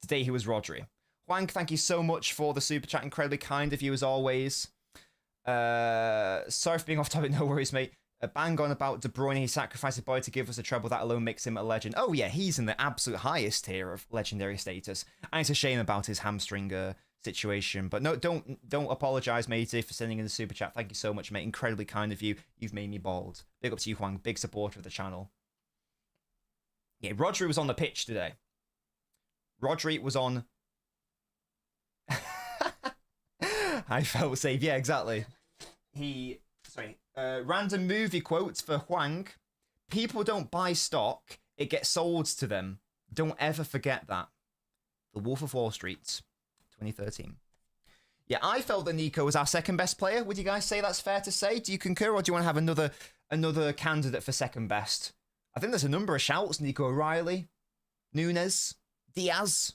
Speaker 2: Today he was Rodri. Huang, thank you so much for the super chat. Incredibly kind of you as always. Sorry for being off topic. No worries, mate. Bang on about De Bruyne. He sacrificed a boy to give us a treble. That alone makes him a legend. Oh yeah, he's in the absolute highest tier of legendary status. And it's a shame about his hamstring situation. But no, don't apologise, matey, for sending in the super chat. Thank you so much, mate. Incredibly kind of you. You've made me bald. Big up to you, Huang. Big supporter of the channel. Yeah, Rodri was on the pitch today. Rodri was on... I felt safe. Yeah, exactly. Random movie quotes for Huang. People don't buy stock. It gets sold to them. Don't ever forget that. The Wolf of Wall Street, 2013. Yeah, I felt that Nico was our second best player. Would you guys say that's fair to say? Do you concur, or do you want to have another candidate for second best? I think there's a number of shouts. Nico O'Reilly, Nunes, Diaz.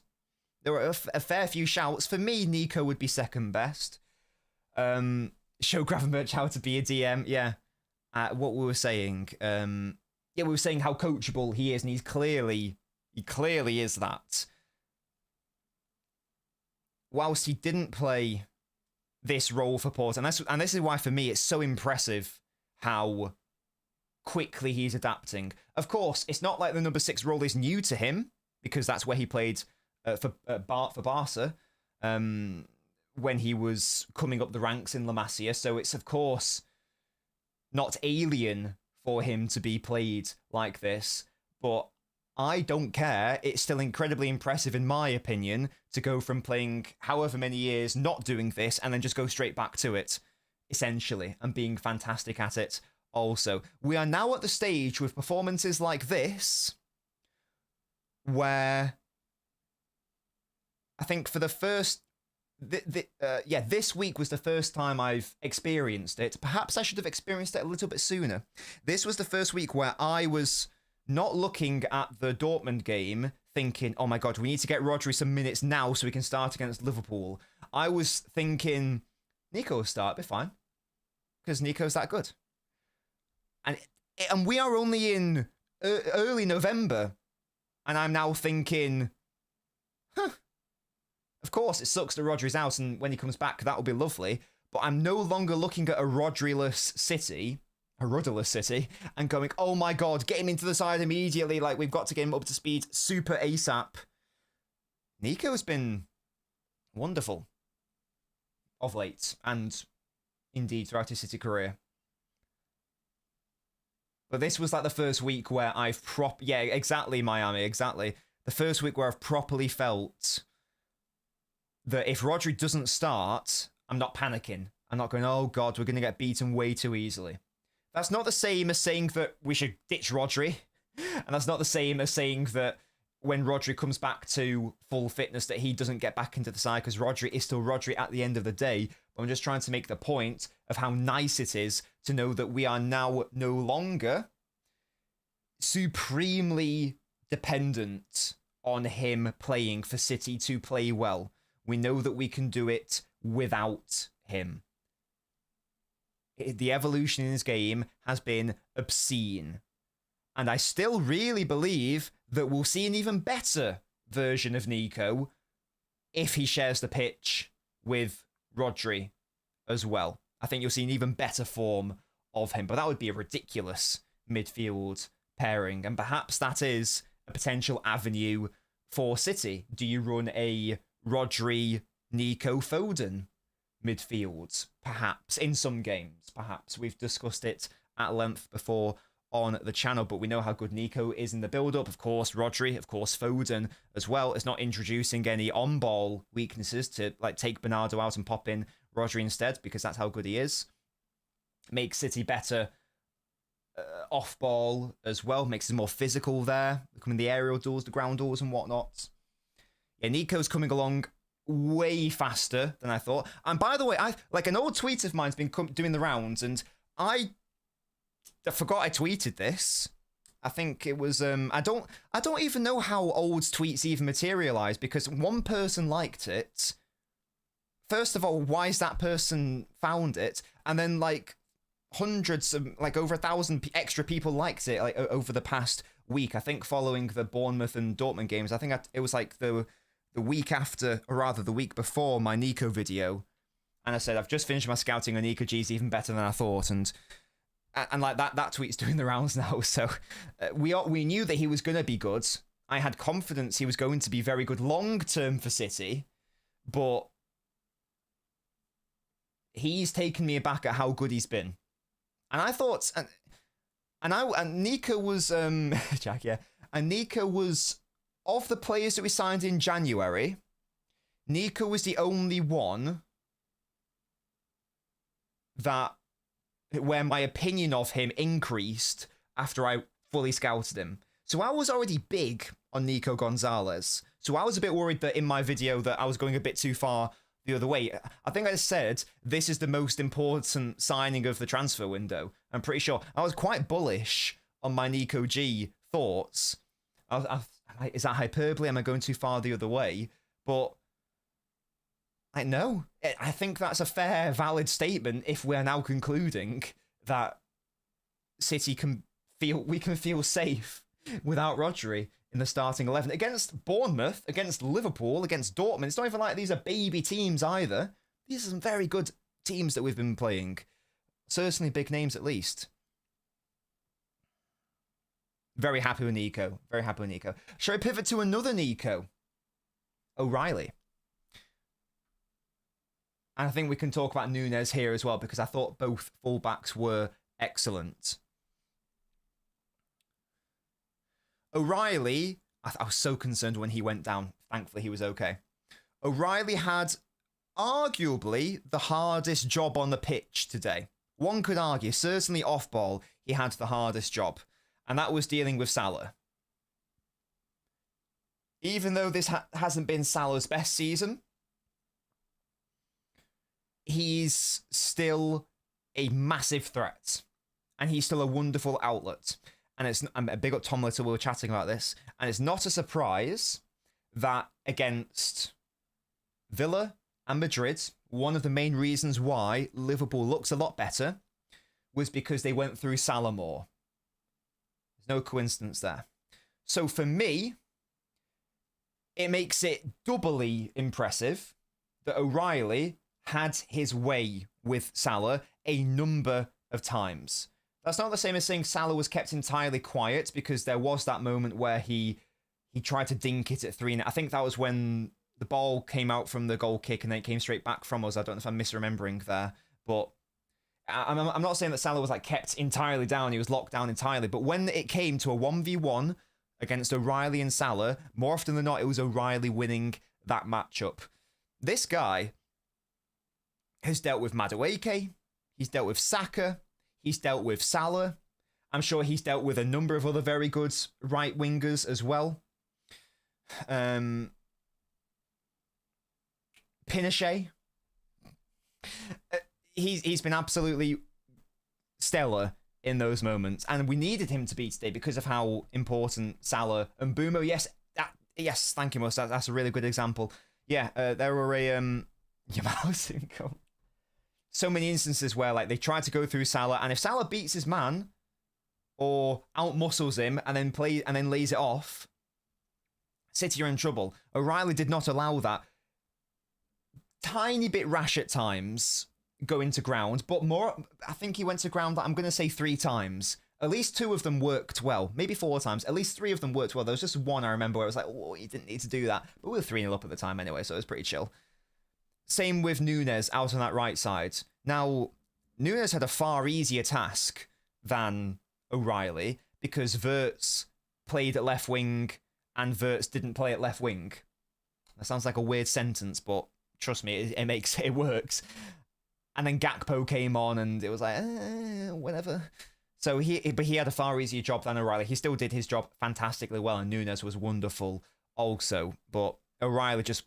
Speaker 2: There were a fair few shouts. For me, Nico would be second best. Show Gravenberch how to be a DM. Yeah. What we were saying. We were saying how coachable he is, and he clearly is that. Whilst he didn't play this role for Porto, and this is why for me it's so impressive how quickly he's adapting. Of course, it's not like the number 6 role is new to him, because that's where he played for Barca when he was coming up the ranks in La Masia. So it's, of course, not alien for him to be played like this. But I don't care. It's still incredibly impressive, in my opinion, to go from playing however many years not doing this and then just go straight back to it, essentially, and being fantastic at it also. We are now at the stage with performances like this where I think for the first... this week was the first time I've experienced it. Perhaps I should have experienced it a little bit sooner. This was the first week where I was not looking at the Dortmund game thinking, oh my god, we need to get Rodri some minutes now so we can start against Liverpool. I was thinking, Nico will start, be fine. Because Nico's that good. And we are only in early November. And I'm now thinking, of course, it sucks that Rodri's out, and when he comes back, that will be lovely. But I'm no longer looking at a Rodri-less City, a rudderless City, and going, oh my god, get him into the side immediately. Like, we've got to get him up to speed super ASAP. Nico's been wonderful of late, and indeed throughout his City career. But this was like the first week where I've yeah, exactly, Miami, exactly. The first week where I've properly felt that if Rodri doesn't start, I'm not panicking. I'm not going, oh god, we're going to get beaten way too easily. That's not the same as saying that we should ditch Rodri. And that's not the same as saying that when Rodri comes back to full fitness that he doesn't get back into the side, because Rodri is still Rodri at the end of the day. But I'm just trying to make the point of how nice it is to know that we are now no longer supremely dependent on him playing for City to play well. We know that we can do it without him. The evolution in his game has been obscene. And I still really believe that we'll see an even better version of Nico if he shares the pitch with Rodri as well. I think you'll see an even better form of him, but that would be a ridiculous midfield pairing, and perhaps that is a potential avenue for City. Do you run a Rodri, Nico, Foden midfield? Perhaps in some games, perhaps. We've discussed it at length before on the channel, but we know how good Nico is in the build-up. Of course, Rodri, of course, Foden as well. It's not introducing any on-ball weaknesses to like take Bernardo out and pop in Rodri instead, because that's how good he is. Makes City better off-ball as well. Makes it more physical there, becoming the aerial duels, the ground duels and whatnot. Yeah, Nico's coming along way faster than I thought. And by the way, an old tweet of mine's been doing the rounds, and I forgot I tweeted this. I think it was I don't even know how old tweets even materialize, because one person liked it. First of all, why is that person found it? And then like hundreds of, like over 1,000 extra people liked it like over the past week. I think following the Bournemouth and Dortmund games. I think it was like the week after, or rather the week before my Nico video. And I said, I've just finished my scouting on Nico G's even better than I thought. And like that tweet's doing the rounds now. So we knew that he was going to be good. I had confidence he was going to be very good long term for City, but he's taken me aback at how good he's been. And I thought, and Nico was Jack, yeah, and Nico was, of the players that we signed in January, Nico was the only one where my opinion of him increased after I fully scouted him. So I was already big on Nico Gonzalez. So I was a bit worried that in my video that I was going a bit too far the other way. I think I said this is the most important signing of the transfer window. I'm pretty sure. I was quite bullish on my Nico G thoughts. Is that hyperbole? Am I going too far the other way? But I know. I think that's a fair, valid statement if we're now concluding that City can feel safe without Rodri in the starting 11 against Bournemouth, against Liverpool, against Dortmund. It's not even like these are baby teams either. These are some very good teams that we've been playing. Certainly big names at least. Very happy with Nico. Very happy with Nico. Shall I pivot to another Nico? O'Reilly. And I think we can talk about Nunes here as well, because I thought both fullbacks were excellent. O'Reilly, I was so concerned when he went down. Thankfully, he was okay. O'Reilly had arguably the hardest job on the pitch today. One could argue, certainly off ball, he had the hardest job. And that was dealing with Salah. Even though this hasn't been Salah's best season, he's still a massive threat. And he's still a wonderful outlet. And I'm a big up Tom Little, we were chatting about this. And it's not a surprise that against Villa and Madrid, one of the main reasons why Liverpool looks a lot better was because they went through Salah more. There's no coincidence there. So for me, it makes it doubly impressive that O'Reilly had his way with Salah a number of times. That's not the same as saying Salah was kept entirely quiet, because there was that moment where he tried to dink it at 3. I think that was when the ball came out from the goal kick and then it came straight back from us. I don't know if I'm misremembering there, but I'm not saying that Salah was like kept entirely down. He was locked down entirely. But when it came to a 1v1 against O'Reilly and Salah, more often than not, it was O'Reilly winning that matchup. This guy has dealt with Madueke. He's dealt with Saka. He's dealt with Salah. I'm sure he's dealt with a number of other very good right wingers as well. Pinochet. He's been absolutely stellar in those moments, and we needed him to be today because of how important Salah and Bumo. Yes, thank you, Mus. That's a really good example. Yeah, there were so many instances where like they tried to go through Salah, and if Salah beats his man or outmuscles him and then lays it off, City are in trouble. O'Reilly did not allow that. Tiny bit rash at times, going to ground, but more, I think he went to ground, I'm going to say 3 times. At least 2 of them worked well, maybe 4 times. At least 3 of them worked well. There was just one I remember where I was like, oh, you didn't need to do that. But we were 3-0 up at the time anyway, so it was pretty chill. Same with Nunes out on that right side. Now, Nunes had a far easier task than O'Reilly because Wirtz played at left wing and Wirtz didn't play at left wing. That sounds like a weird sentence, but trust me, it works. And then Gakpo came on and it was like, whatever. So he had a far easier job than O'Reilly. He still did his job fantastically well, and Nunes was wonderful also. But O'Reilly just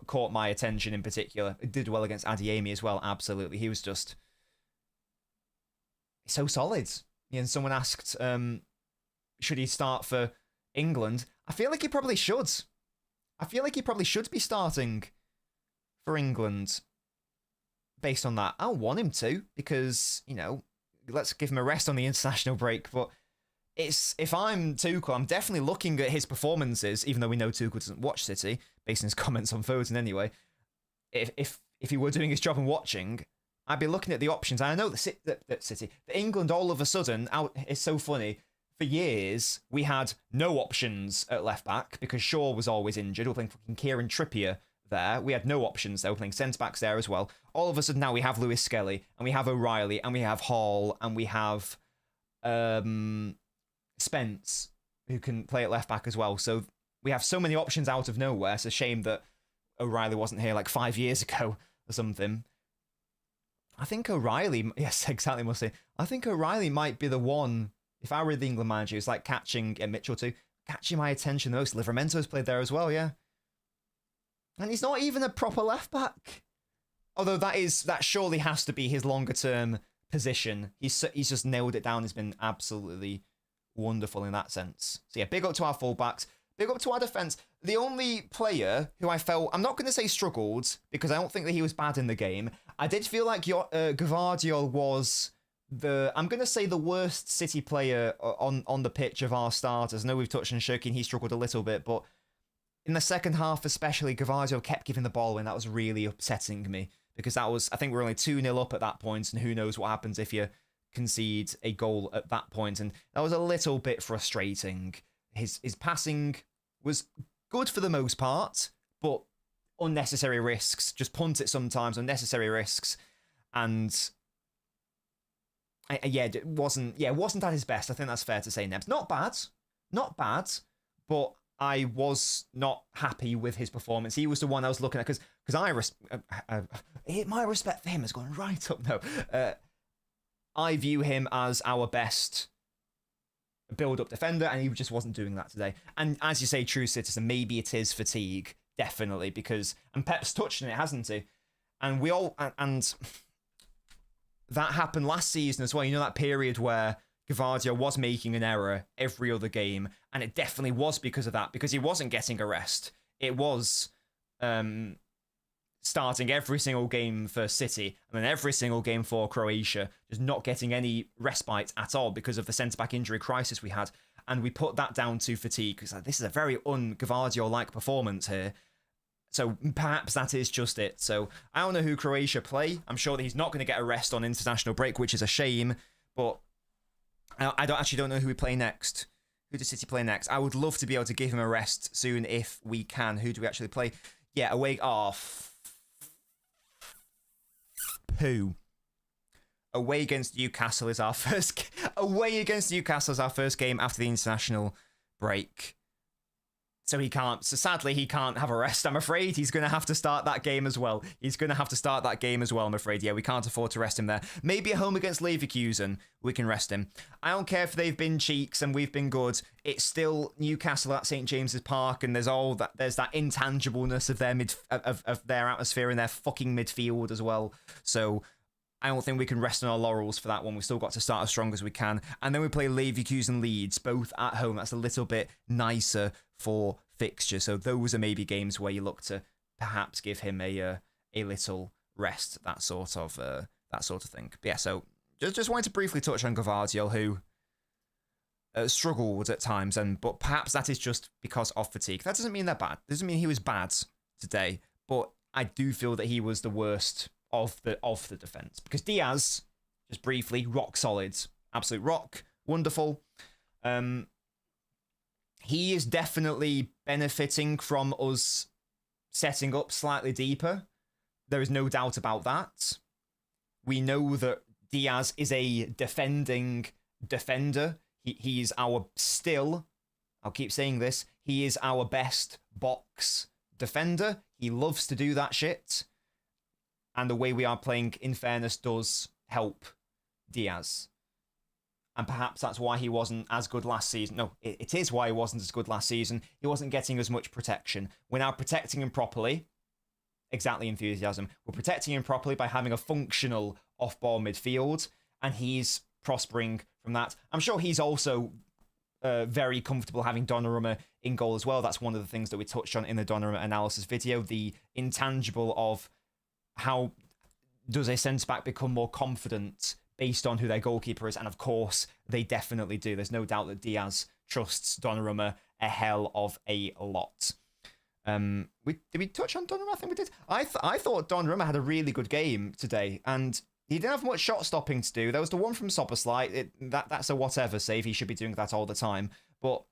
Speaker 2: caught my attention in particular. He did well against Adeyemi as well, absolutely. He was just so solid. And someone asked, should he start for England? I feel like he probably should. I feel like he probably should be starting for England based on that. I want him to because, let's give him a rest on the international break. But if I'm Tuchel, I'm definitely looking at his performances, even though we know Tuchel doesn't watch City, based on his comments on Foden anyway. If he were doing his job and watching, I'd be looking at the options. And I know that England all of a sudden, it's so funny. For years, we had no options at left back because Shaw was always injured. We were playing fucking Kieran Trippier there. We had no options. They were playing centre backs there as well. All of a sudden now we have Lewis Skelly and we have O'Reilly and we have Hall and we have Spence who can play at left back as well. So we have so many options out of nowhere. It's a shame that O'Reilly wasn't here like 5 years ago or something. I think O'Reilly, yes, exactly, must say. I think O'Reilly might be the one, if I were the England manager, it's like catching Mitchell too, catching my attention the most. Livramento's played there as well, yeah. And he's not even a proper left back. Although that surely has to be his longer term position. He's just nailed it down. He's been absolutely wonderful in that sense. So yeah, big up to our fullbacks. Big up to our defence. The only player who I felt, I'm not going to say struggled, because I don't think that he was bad in the game. I did feel like Gvardiol was I'm going to say the worst City player on the pitch of our starters. I know we've touched on Shirkin, he struggled a little bit, but in the second half especially, Gvardiol kept giving the ball away, and that was really upsetting me, because I think we were only 2-0 up at that point, and who knows what happens if you concede a goal at that point, and that was a little bit frustrating. His passing was good for the most part, but unnecessary risks. Just punt it sometimes, unnecessary risks, and it wasn't at his best. I think that's fair to say, Nebs. Not bad, but I was not happy with his performance. He was the one I was looking at, because my respect for him has gone right up. No, I view him as our best build-up defender, and he just wasn't doing that today. And as you say, true citizen, maybe it is fatigue, definitely, and Pep's touched on it, hasn't he? And and that happened last season as well. You know, that period where Gvardiol was making an error every other game, and it definitely was because of that, because he wasn't getting a rest. It was starting every single game for City and then every single game for Croatia, just not getting any respite at all because of the centre-back injury crisis we had. And we put that down to fatigue, because this is a very un-Gvardiol-like performance here. So perhaps that is just it. So I don't know who Croatia play. I'm sure that he's not going to get a rest on international break, which is a shame. But I don't know who we play next. Who does City play next? I would love to be able to give him a rest soon if we can. Who do we actually play? Yeah, away. Who? Away against Newcastle is our first. Away against Newcastle is our first game after the international break. So sadly, he can't have a rest, I'm afraid. He's going to have to start that game as well. I'm afraid. Yeah, we can't afford to rest him there. Maybe at home against Leverkusen, we can rest him. I don't care if they've been cheeks and we've been good. It's still Newcastle at St. James's Park, and there's that intangibleness of their of their atmosphere and their fucking midfield as well. So I don't think we can rest on our laurels for that one. We've still got to start as strong as we can. And then we play Leverkusen Leeds, both at home. That's a little bit nicer for fixture. So those are maybe games where you look to perhaps give him a little rest, that sort of thing. But yeah, so just wanted to briefly touch on Gvardiol, who struggled at times, but perhaps that is just because of fatigue. That doesn't mean they're bad. Doesn't mean he was bad today, but I do feel that he was the worst of the defense, because Diaz, just briefly, rock solid, absolute rock, wonderful. He is definitely benefiting from us setting up slightly deeper. There is no doubt about that. We know that Diaz is a defending defender. He's our still, I'll keep saying this, he is our best box defender. He loves to do that shit. And the way we are playing, in fairness, does help Diaz. And perhaps that's why he wasn't as good last season. No, it is why he wasn't as good last season. He wasn't getting as much protection. We're now protecting him properly. Exactly, enthusiasm. We're protecting him properly by having a functional off-ball midfield, and he's prospering from that. I'm sure he's also very comfortable having Donnarumma in goal as well. That's one of the things that we touched on in the Donnarumma analysis video, the intangible of how does a centre-back become more confident based on who their goalkeeper is, and of course, they definitely do. There's no doubt that Diaz trusts Donnarumma a hell of a lot. Did we touch on Donnarumma? I think we did. I thought Donnarumma had a really good game today, and he didn't have much shot stopping to do. There was the one from Soboslai. That's a whatever save. He should be doing that all the time. But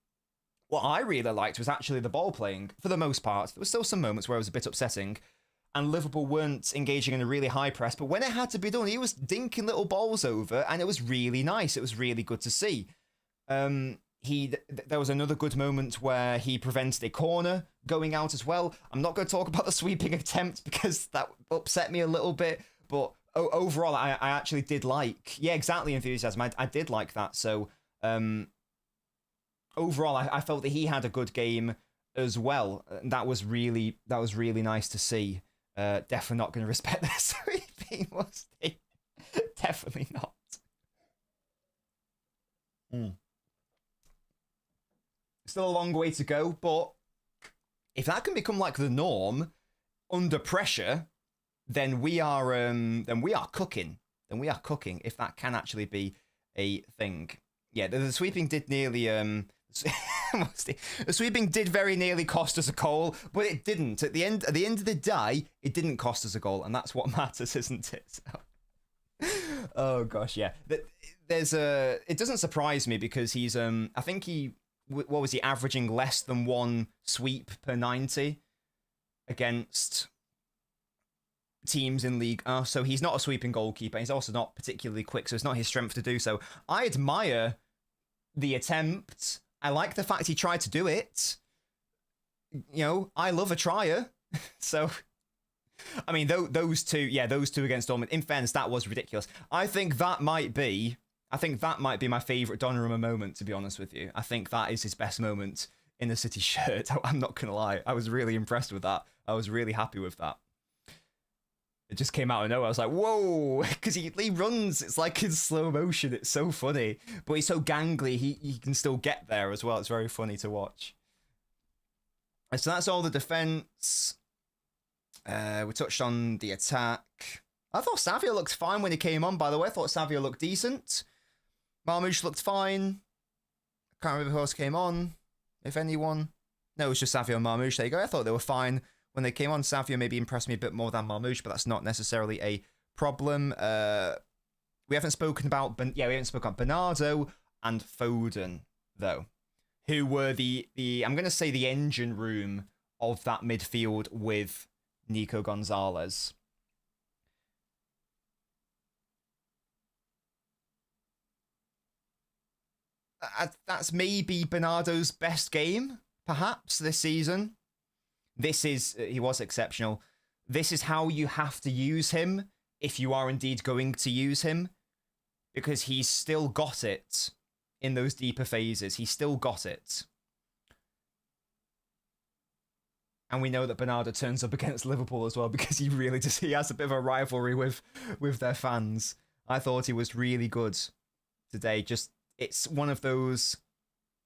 Speaker 2: what I really liked was actually the ball playing, for the most part. There were still some moments where it was a bit upsetting, and Liverpool weren't engaging in a really high press, but when it had to be done, he was dinking little balls over, and it was really nice. It was really good to see. There was another good moment where he prevented a corner going out as well. I'm not going to talk about the sweeping attempt because that upset me a little bit, but overall, I actually did like... Yeah, exactly, enthusiasm. I did like that. So, overall, I felt that he had a good game as well. That was really nice to see. Definitely not going to respect the sweeping, was he? Definitely not. Still a long way to go, but if that can become like the norm under pressure, then we are cooking. Then we are cooking. If that can actually be a thing, yeah. The sweeping did nearly the sweeping did very nearly cost us a goal, but it didn't. At the end of the day, it didn't cost us a goal, and that's what matters, isn't it? So. Oh gosh, yeah. It doesn't surprise me because he's I think what was he averaging less than one sweep per 90 against teams in League. So he's not a sweeping goalkeeper. He's also not particularly quick, so it's not his strength to do so. I admire the attempt. I like the fact he tried to do it. You know, I love a trier. So, I mean, those two against Dortmund. In fairness, that was ridiculous. I think that might be my favourite Donnarumma moment, to be honest with you. I think that is his best moment in the City shirt. I'm not going to lie. I was really impressed with that. I was really happy with that. It just came out of nowhere. I was like, whoa, because he runs. It's like in slow motion. It's so funny. But he's so gangly, he can still get there as well. It's very funny to watch. So that's all the defence. We touched on the attack. I thought Savio looked fine when he came on, by the way. I thought Savio looked decent. Marmoush looked fine. I can't remember who else came on, if anyone. No, it was just Savio and Marmoush. There you go. I thought they were fine when they came on. Savio maybe impressed me a bit more than Marmoush, but that's not necessarily a problem. We haven't spoken about Bernardo and Foden, though, who were the I'm going to say the engine room of that midfield with Nico Gonzalez. That's maybe Bernardo's best game, perhaps, this season. He was exceptional. This is how you have to use him if you are indeed going to use him, because he's still got it in those deeper phases. He's still got it. And we know that Bernardo turns up against Liverpool as well, because he really does. He has a bit of a rivalry with their fans. I thought he was really good today. It's one of those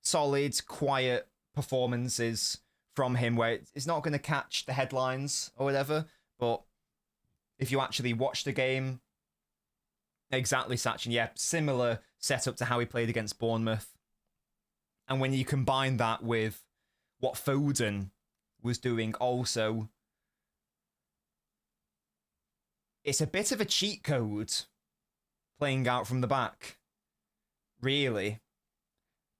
Speaker 2: solid, quiet performances from him where it's not going to catch the headlines or whatever, but if you actually watch the game, exactly, Sachin, yeah, similar setup to how he played against Bournemouth. And when you combine that with what Foden was doing also, it's a bit of a cheat code playing out from the back, really.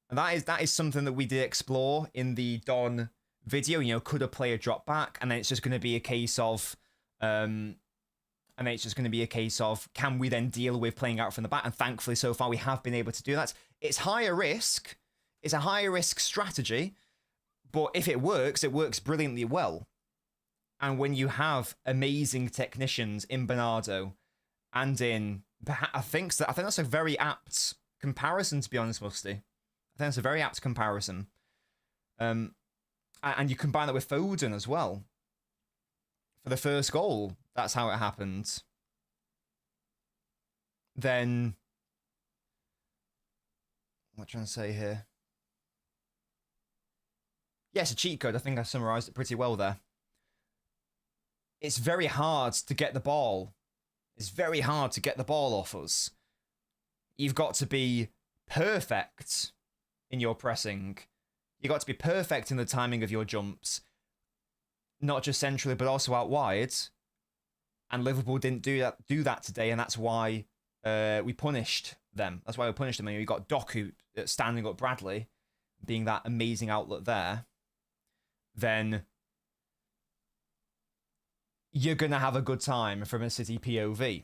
Speaker 2: And that is something that we did explore in the Don video. You know, could a player drop back? And then it's just going to be a case of, can we then deal with playing out from the back? And thankfully, so far, we have been able to do that. It's higher risk. It's a higher risk strategy. But if it works brilliantly well. And when you have amazing technicians in Bernardo and in, I think that's a very apt comparison, to be honest, Musty. I think that's a very apt comparison. And you combine that with Foden as well. For the first goal, that's how it happened. Then, what am I trying to say here? Yes, a cheat code. I think I summarized it pretty well there. It's very hard to get the ball. It's very hard to get the ball off us. You've got to be perfect in your pressing. You've got to be perfect in the timing of your jumps. Not just centrally, but also out wide. And Liverpool didn't do that today, and that's why we punished them. That's why we punished them. And you got Doku standing up Bradley, being that amazing outlet there. Then you're going to have a good time from a City POV.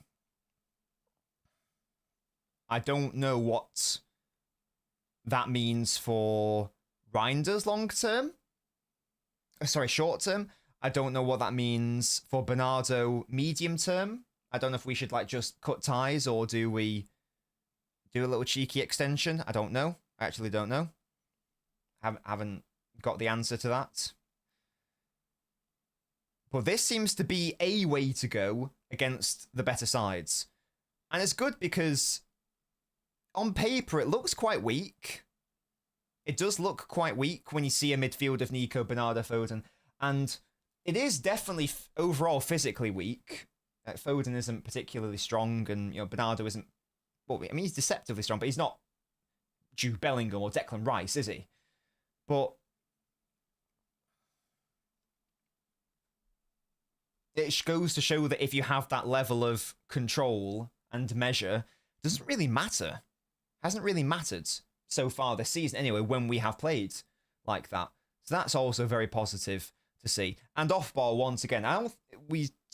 Speaker 2: I don't know what that means for Reinders short term. I don't know what that means for Bernardo medium term. I don't know if we should just cut ties, or do we do a little cheeky extension? I don't know. I actually don't know. Haven't got the answer to that. But this seems to be a way to go against the better sides. And it's good because on paper it looks quite weak. It does look quite weak when you see a midfield of Nico, Bernardo, Foden. And it is definitely overall physically weak. Foden isn't particularly strong, and Bernardo isn't... Well, I mean, he's deceptively strong, but he's not Jude Bellingham or Declan Rice, is he? But it goes to show that if you have that level of control and measure, it doesn't really matter. Hasn't really mattered so far this season anyway, when we have played like that. So that's also very positive to see. And off ball, once again, at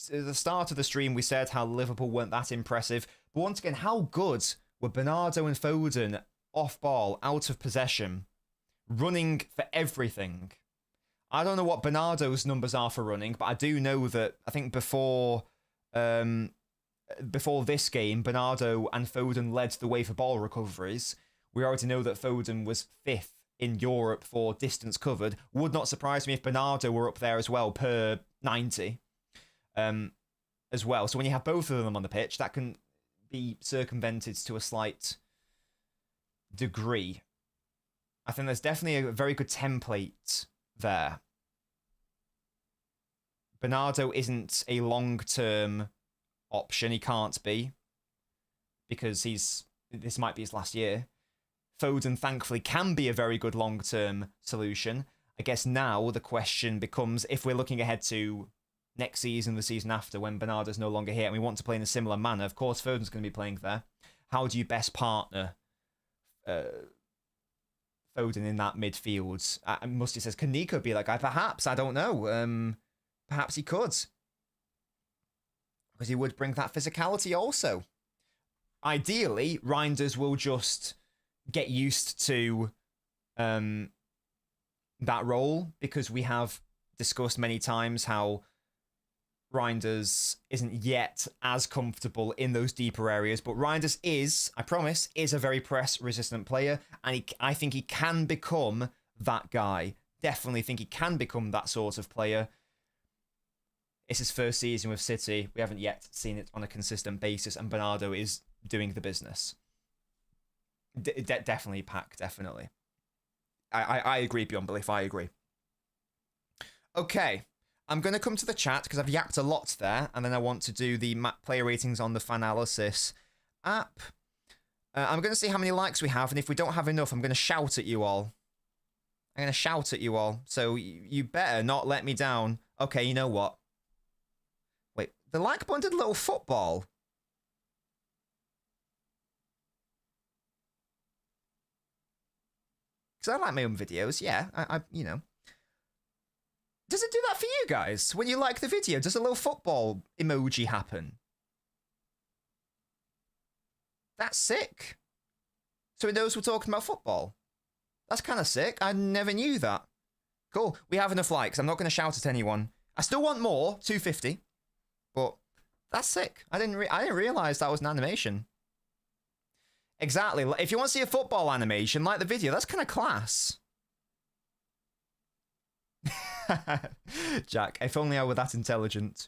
Speaker 2: the start of the stream, we said how Liverpool weren't that impressive. But once again, how good were Bernardo and Foden off ball, out of possession, running for everything? I don't know what Bernardo's numbers are for running, but I do know that I think before this game, Bernardo and Foden led the way for ball recoveries. We already know that Foden was 5th in Europe for distance covered. Would not surprise me if Bernardo were up there as well, per 90 as well. So when you have both of them on the pitch, that can be circumvented to a slight degree. I think there's definitely a very good template there. Bernardo isn't a long-term option. He can't be, because this might be his last year. Foden, thankfully, can be a very good long-term solution. I guess now the question becomes, if we're looking ahead to next season, the season after, when Bernardo's no longer here, and we want to play in a similar manner, of course Foden's going to be playing there. How do you best partner Foden in that midfield? Musty says, can Nico be that guy? Perhaps, I don't know. Perhaps he could. Because he would bring that physicality also. Ideally, Reinders will just get used to that role, because we have discussed many times how Reinders isn't yet as comfortable in those deeper areas, but Reinders is, I promise, is a very press-resistant player, and I think he can become that guy. Definitely think he can become that sort of player. It's his first season with City. We haven't yet seen it on a consistent basis, and Bernardo is doing the business. Definitely, Pack, definitely. I agree beyond belief, I agree. Okay. I'm going to come to the chat because I've yapped a lot there, and then I want to do the player ratings on the Fanalysis app. I'm going to see how many likes we have, and if we don't have enough, I'm going to shout at you all. I'm going to shout at you all, so you better not let me down. Okay, you know what? Wait, The like button did a little football. Because I like my own videos, yeah. I you know. Does it do that for you guys? When you like the video, does a little football emoji happen? That's sick. So it knows we're talking about football. That's kind of sick. I never knew that. Cool. We have enough likes. I'm not going to shout at anyone. I still want more, 250. But that's sick. I didn't realize that was an animation. Exactly. If you want to see a football animation, like the video, that's kind of class. Jack, if only I were that intelligent.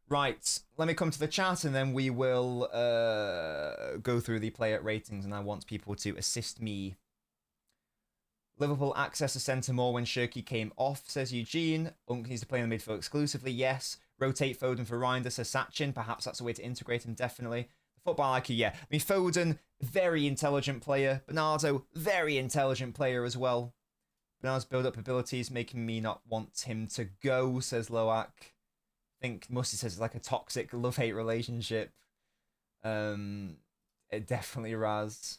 Speaker 2: Right, let me come to the chat and then we will go through the player ratings, and I want people to assist me. Liverpool access the centre more when Shirky came off, says Eugene. Unk needs to play in the midfield exclusively, yes. Rotate Foden for Reinders, says Sachin. Perhaps that's a way to integrate him, definitely. The football IQ, yeah. I mean, Foden, very intelligent player. Bernardo, very intelligent player as well. Bernardo's build-up abilities making me not want him to go, says Loak. I think Musty says it's like a toxic love-hate relationship. It definitely Raz.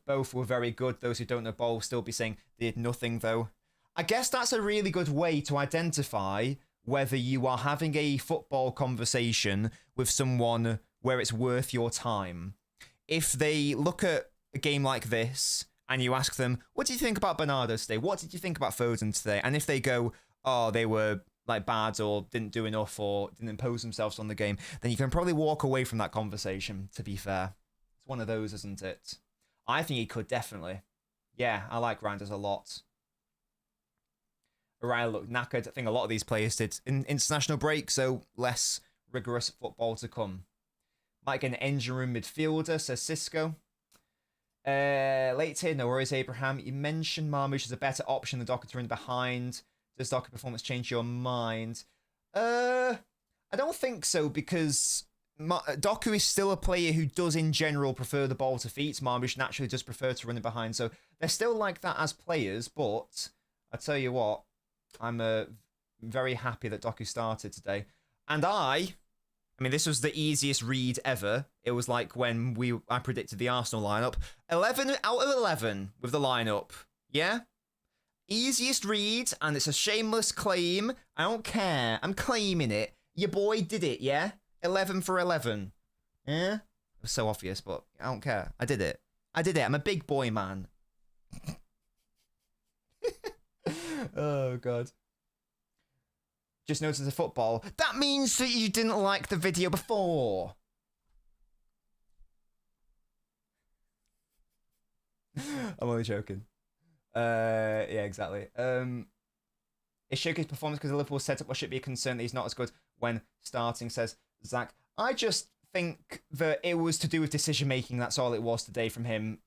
Speaker 2: Both were very good. Those who don't know ball will still be saying they did nothing, though. I guess that's a really good way to identify whether you are having a football conversation with someone where it's worth your time. If they look at a game like this and you ask them, what do you think about Bernardo today? What did you think about Foden today? And if they go, oh, they were like bad or didn't do enough or didn't impose themselves on the game, then you can probably walk away from that conversation, to be fair. It's one of those, isn't it? I think he could, definitely. Yeah, I like Reinders a lot. O'Reilly looked knackered. I think a lot of these players did in international break, so less rigorous football to come. Might get an engine room midfielder, says Cisco. Late here, no worries, Abraham. You mentioned Marmoush as a better option than Docker to run behind. Does Docker performance change your mind? I don't think so, because Doku is still a player who does in general prefer the ball to feet. Marmoush naturally does prefer to run it behind, so they're still like that as players, but I tell you what, I'm very happy that Doku started today. And I mean, this was the easiest read ever. It was like when I predicted the Arsenal lineup. 11 out of 11 with the lineup. Yeah? Easiest read, and it's a shameless claim. I don't care. I'm claiming it. Your boy did it, yeah? 11 for 11. Yeah? It was so obvious, but I don't care. I did it. I'm a big boy, man. Oh, God. Just noticed the football. That means that you didn't like the video before. I'm only joking. Yeah, exactly. Is Shirky's performance because the Liverpool setup or should be a concern that he's not as good when starting, says Zach. I just think that it was to do with decision making. That's all it was today from him.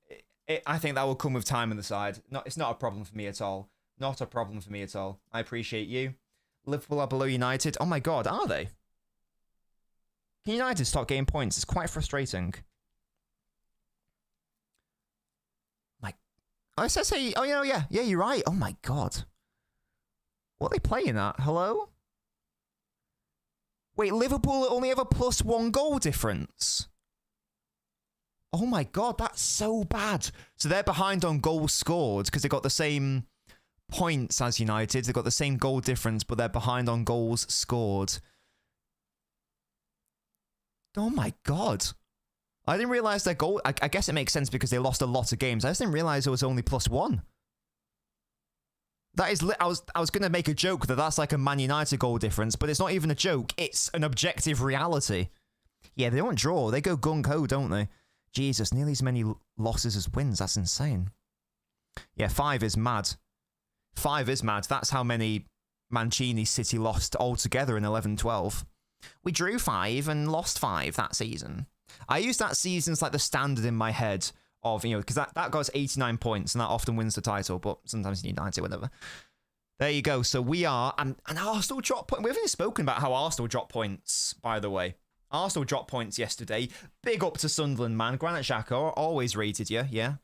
Speaker 2: I think that will come with time on the side. It's not a problem for me at all. Not a problem for me at all. I appreciate you. Liverpool are below United. Oh my God, are they? Can United stop getting points? It's quite frustrating. Oh, it says hey. Oh, yeah. Yeah, you're right. Oh my God. What are they playing at? Hello? Wait, Liverpool only have a +1 goal difference. Oh my God, that's so bad. So they're behind on goals scored because they got the same points as United. They've got the same goal difference, but they're behind on goals scored. Oh my God. I didn't realize their goal. I guess it makes sense because they lost a lot of games. I just didn't realize it was only +1. That is, I was going to make a joke that that's like a Man United goal difference, but it's not even a joke. It's an objective reality. Yeah, they don't draw. They go gung-ho, don't they? Jesus, nearly as many losses as wins. That's insane. Yeah, 5 is mad. 5 is mad. That's how many Mancini City lost altogether in 11-12. We drew 5 and lost 5 that season. I use that season as like the standard in my head of, because that got us 89 points and that often wins the title, but sometimes you need 90, whatever. There you go. So we are, and Arsenal dropped points. We haven't even spoken about how Arsenal dropped points, by the way. Arsenal dropped points yesterday. Big up to Sunderland, man. Granit Xhaka always rated you, yeah.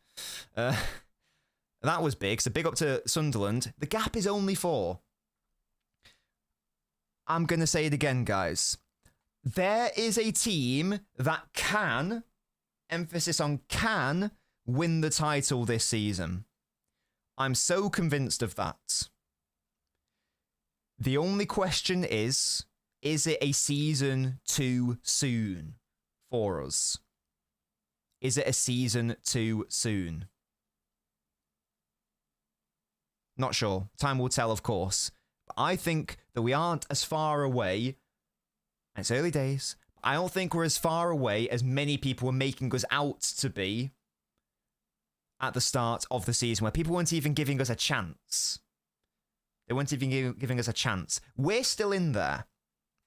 Speaker 2: That was big. So big up to Sunderland. The gap is only 4. I'm going to say it again, guys. There is a team that can, emphasis on can, win the title this season. I'm so convinced of that. The only question is it a season too soon for us? Is it a season too soon? Not sure. Time will tell, of course. But I think that we aren't as far away. And it's early days. I don't think we're as far away as many people were making us out to be at the start of the season, where people weren't even giving us a chance. They weren't even giving us a chance. We're still in there.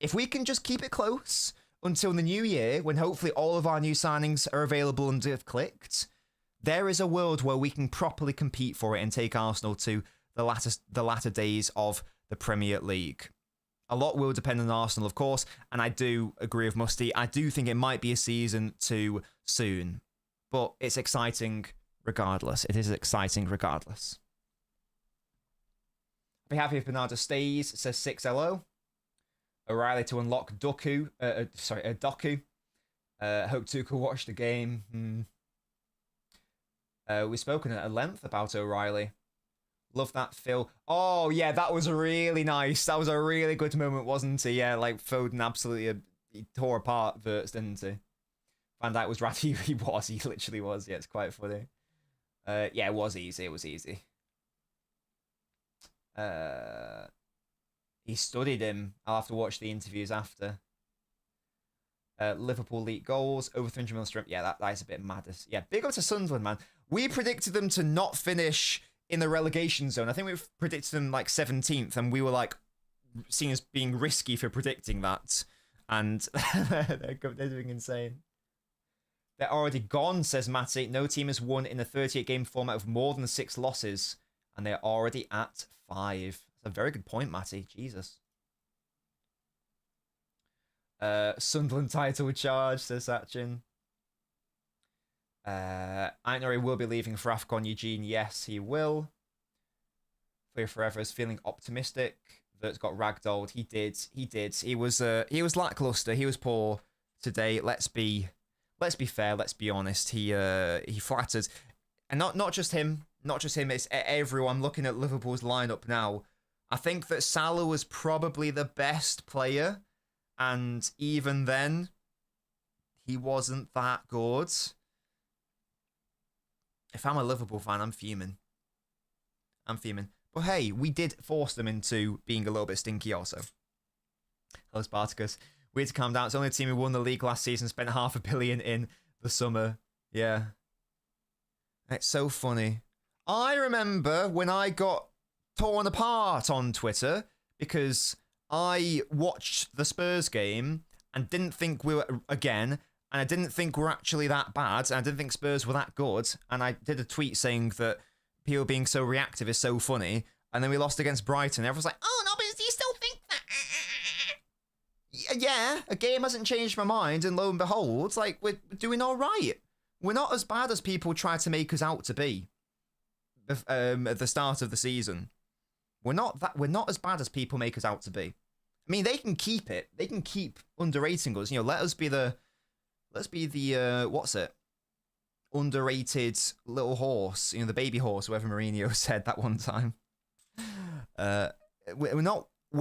Speaker 2: If we can just keep it close until the new year, when hopefully all of our new signings are available and have clicked, there is a world where we can properly compete for it and take Arsenal to the latter days of the Premier League. A lot will depend on Arsenal, of course, and I do agree with Musty. I do think it might be a season too soon, but it's exciting regardless. It is exciting regardless. Be happy if Bernardo stays, says 6LO. O'Reilly to unlock Doku. Doku. Hope Tuchel watched the game. We've spoken at length about O'Reilly. Love that, Phil. Oh, yeah, that was really nice. That was a really good moment, wasn't he? Yeah, like Foden absolutely he tore apart Verts, didn't he? Van Dijk was ratty. He was. He literally was. Yeah, it's quite funny. Yeah, it was easy. It was easy. He studied him. I'll have to watch the interviews after. Liverpool league goals, over 300 million strip. Yeah, that is a bit madness. Yeah, big up to Sunderland, man. We predicted them to not finish in the relegation zone. I think we predicted them like 17th, and we were like seen as being risky for predicting that. And they're doing insane. They're already gone, says Matty. No team has won in a 38-game format with more than 6 losses, and they're already at 5. That's a very good point, Matty. Jesus. Sunderland title charge, says Sachin. Ainari will be leaving for AFCON, Eugene. Yes, he will. Player Forever is feeling optimistic. That's got ragdolled. He did. He was lackluster. He was poor today. Let's be fair. Let's be honest. He flattered, and not just him. Not just him. It's everyone. Looking at Liverpool's lineup now, I think that Salah was probably the best player, and even then, he wasn't that good. If I'm a Liverpool fan, I'm fuming. But hey, we did force them into being a little bit stinky also. Hello, Spartacus. We had to calm down. It's only a team who won the league last season, spent $500 million in the summer. Yeah. It's so funny. I remember when I got torn apart on Twitter because I watched the Spurs game and didn't think we were, again, and I didn't think we're actually that bad, and I didn't think Spurs were that good, and I did a tweet saying that people being so reactive is so funny, and then we lost against Brighton. Everyone's like, oh, no, but do you still think that? Yeah, a game hasn't changed my mind, and lo and behold, it's like, we're doing all right. We're not as bad as people try to make us out to be at the start of the season. We're not as bad as people make us out to be. I mean, they can keep it. They can keep underrating us. You know, let's be the what's it? Underrated little horse. You know, the baby horse, whatever Mourinho said that one time. We're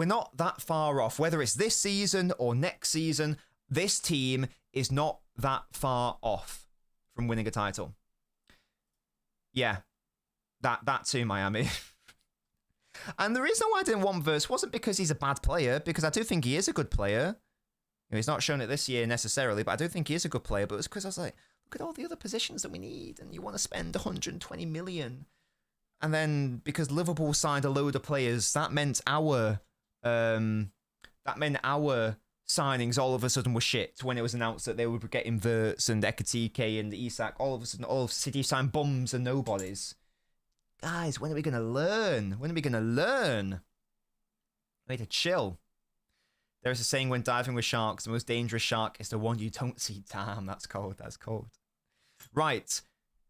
Speaker 2: not that far off. Whether it's this season or next season, this team is not that far off from winning a title. Yeah, that too, Miami. And the reason why I didn't want Verts wasn't because he's a bad player, because I do think he is a good player. You know, he's not shown it this year necessarily, but I do think he is a good player. But it's because I was like, look at all the other positions that we need, and you want to spend 120 million. And then because Liverpool signed a load of players, that meant our signings all of a sudden were shit when it was announced that they would be getting Verts and Ekatike and Isak. All of a sudden, all of City signed bums and nobodies. Guys, when are we going to learn? When are we going to learn? We need to chill. There is a saying when diving with sharks, the most dangerous shark is the one you don't see. Damn, that's cold. That's cold. Right.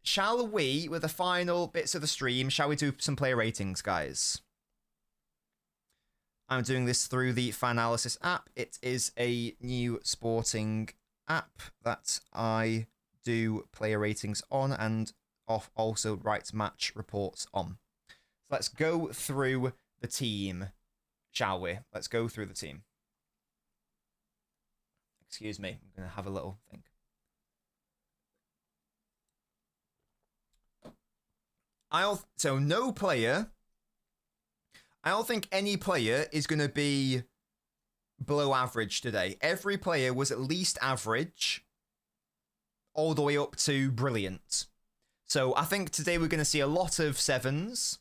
Speaker 2: Shall we, with the final bits of the stream, shall we do some player ratings, guys? I'm doing this through the Finalysis app. It is a new sporting app that I do player ratings on and also write match reports on. So let's go through the team, shall we? Let's go through the team. Excuse me, I'm going to have a little think. So no player. I don't think any player is going to be below average today. Every player was at least average, all the way up to brilliant. So I think today we're going to see a lot of 7s.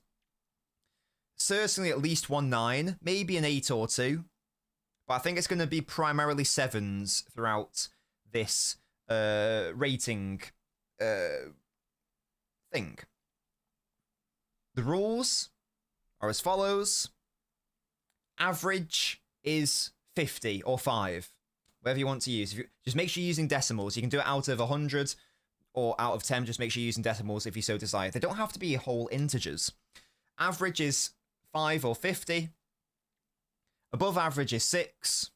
Speaker 2: Certainly at least 1 9, maybe an 8 or 2. But I think it's going to be primarily 7s throughout this rating thing. The rules are as follows. Average is 50 or 5, whatever you want to use. Just make sure you're using decimals. You can do it out of 100 or out of 10. Just make sure you're using decimals if you so desire. They don't have to be whole integers. Average is 5 or 50. Above average is 6.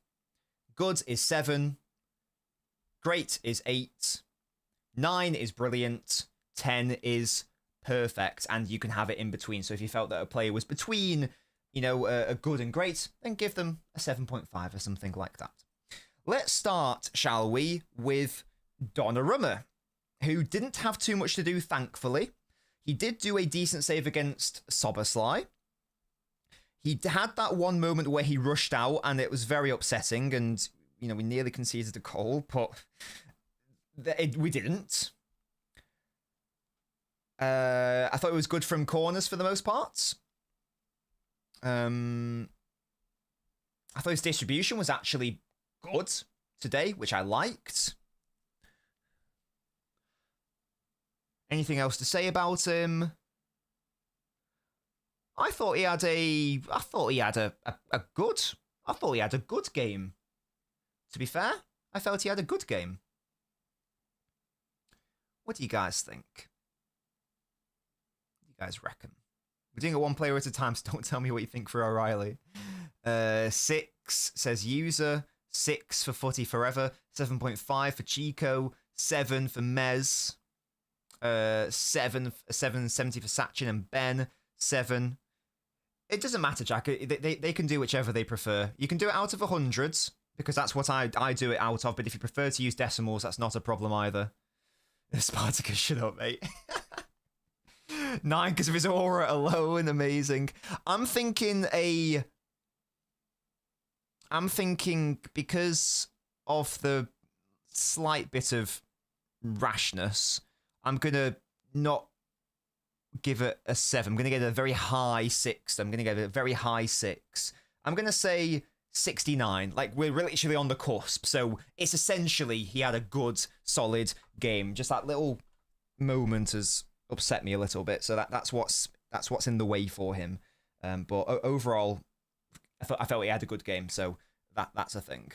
Speaker 2: Good is 7. Great is 8. 9 is brilliant. 10 is perfect, and you can have it in between. So if you felt that a player was between, a good and great, then give them a 7.5 or something like that. Let's start, shall we, with Donnarumma, who didn't have too much to do, thankfully. He did do a decent save against Soboslai. He had that one moment where he rushed out, and it was very upsetting, and, we nearly conceded a goal, but we didn't. I thought it was good from corners for the most part. I thought his distribution was actually good today, which I liked. Anything else to say about him? I thought he had a good game. To be fair, I felt he had a good game. What do you guys think? What do you guys reckon? We're doing it one player at a time, so don't tell me what you think for O'Reilly. 6 says user. 6 for Footy Forever. 7.5 for Chico. 7 for Mez. 770 for Sachin and Ben. 7. It doesn't matter, Jack. They can do whichever they prefer. You can do it out of 100s, because that's what I do it out of, but if you prefer to use decimals, that's not a problem either. Spartacus, shut up, mate. 9 because of his aura alone, amazing. I'm thinking because of the slight bit of rashness, I'm going to not give it a 7. I'm going to get a very high 6. I'm going to get a very high 6. I'm going to say 69. Like, we're literally on the cusp. So it's essentially he had a good, solid game. Just that little moment has upset me a little bit. So that's what's in the way for him. But overall, I felt he had a good game. So that's a thing.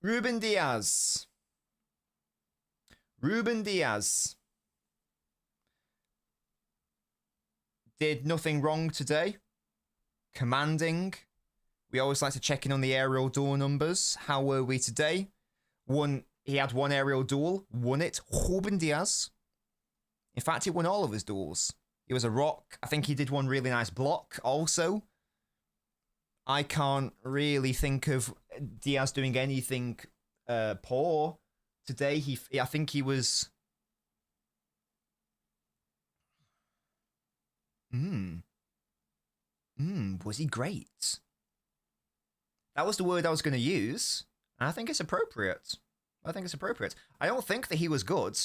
Speaker 2: Ruben Diaz did nothing wrong today. Commanding. We always like to check in on the aerial duel numbers. How were we today? He had 1 aerial duel. Won it. Ruben Diaz. In fact, he won all of his duels. He was a rock. I think he did one really nice block also. I can't really think of Diaz doing anything poor today. I think he was... was he great? That was the word I was going to use. And I think it's appropriate. I don't think that he was good.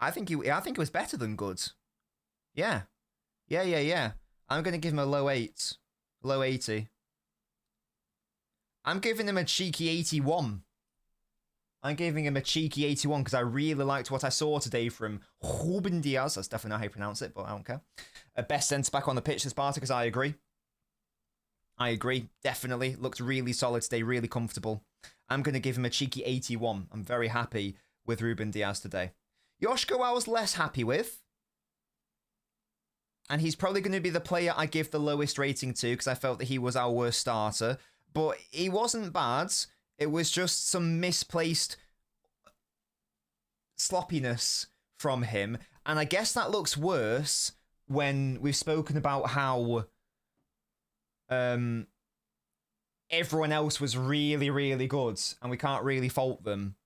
Speaker 2: I think he was better than good. Yeah. I'm going to give him a low 8. Low 80. I'm giving him a cheeky 81. I'm giving him a cheeky 81 because I really liked what I saw today from Ruben Diaz. That's definitely not how you pronounce it, but I don't care. Best centre-back on the pitch this party, because I agree. Definitely. Looked really solid today, really comfortable. I'm going to give him a cheeky 81. I'm very happy with Ruben Diaz today. Yoshko I was less happy with. And he's probably going to be the player I give the lowest rating to because I felt that he was our worst starter. But he wasn't bad. It was just some misplaced sloppiness from him. And I guess that looks worse when we've spoken about how everyone else was really, really good and we can't really fault them.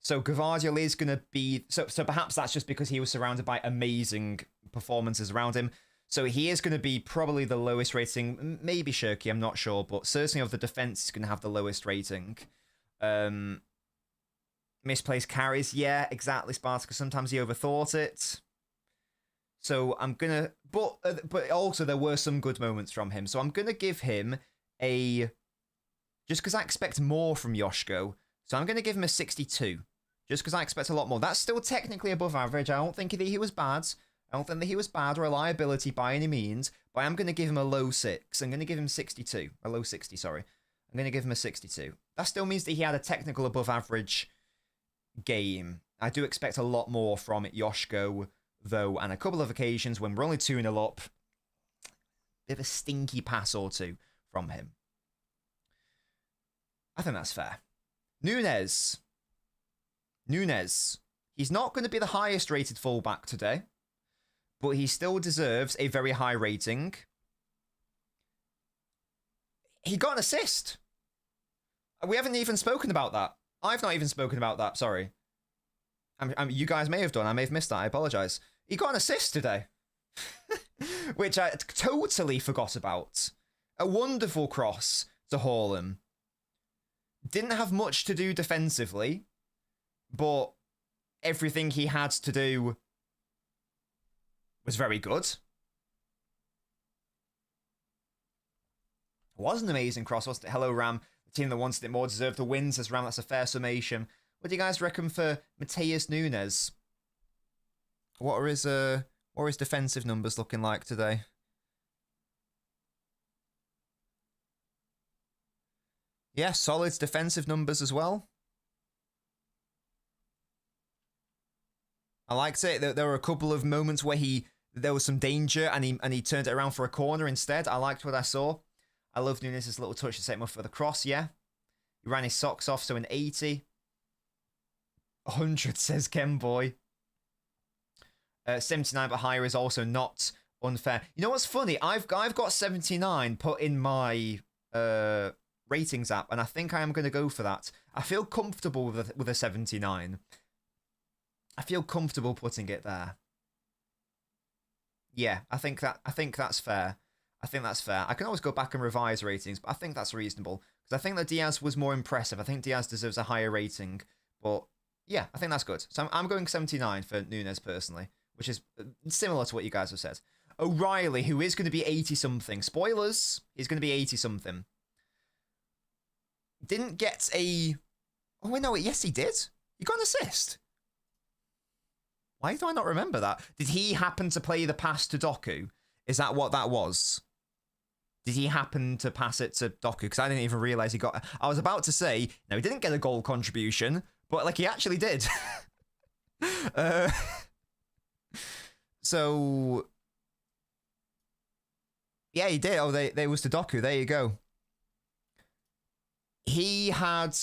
Speaker 2: So Gvardiol is going to be... So perhaps that's just because he was surrounded by amazing performances around him. So he is going to be probably the lowest rating. Maybe Shirky, I'm not sure. But certainly of the defense, is going to have the lowest rating. Misplaced carries. Yeah, exactly, Spartacus. Sometimes he overthought it. So I'm going to... But also there were some good moments from him. So I'm going to give him a... Just because I expect more from Yoshko. So I'm going to give him a 62. Just because I expect a lot more. That's still technically above average. I don't think that he was bad. I don't think that he was bad or a liability by any means. But I am going to give him a low 6. I'm going to give him 62. A low 60, sorry. I'm going to give him a 62. That still means that he had a technical above average game. I do expect a lot more from Yoshko, though. And a couple of occasions when we're only 2-0 up. Bit of a stinky pass or two from him. I think that's fair. Nunes. He's not going to be the highest rated fullback today, but he still deserves a very high rating. He got an assist. We haven't even spoken about that. I've not even spoken about that, sorry. You guys may have done. I may have missed that. I apologise. He got an assist today, which I totally forgot about. A wonderful cross to Haaland. Didn't have much to do defensively, but everything he had to do was very good. It was an amazing cross, wasn't it? Hello, Ram. The team that wanted it more deserved the wins, as Ram. That's a fair summation. What do you guys reckon for Mateus Nunes? What are his defensive numbers looking like today? Yeah, solid defensive numbers as well. I liked it. There were a couple of moments where there was some danger and he turned it around for a corner instead. I liked what I saw. I love Nunes' little touch to set him up for the cross, yeah. He ran his socks off, so an 80. 100, says Ken Boy. 79 but higher is also not unfair. You know what's funny? I've got 79 put in my ratings app, and I think I am going to go for that. I feel comfortable with a 79. I feel comfortable putting it there. Yeah, I think that's fair. I think that's fair. I can always go back and revise ratings, but I think that's reasonable. Because I think that Diaz was more impressive. I think Diaz deserves a higher rating. But yeah, I think that's good. So I'm going 79 for Nunes personally, which is similar to what you guys have said. O'Reilly, who is going to be 80-something. Spoilers, he's going to be 80-something. Didn't get a... Oh, wait, no, yes, he did. He got an assist. Why do I not remember that? Did he happen to play the pass to Doku? Is that what that was? Did he happen to pass it to Doku? Because I didn't even realise he got... I was about to say, no, he didn't get a goal contribution, but, like, he actually did. So... Yeah, he did. Oh, they was to Doku. There you go. He had,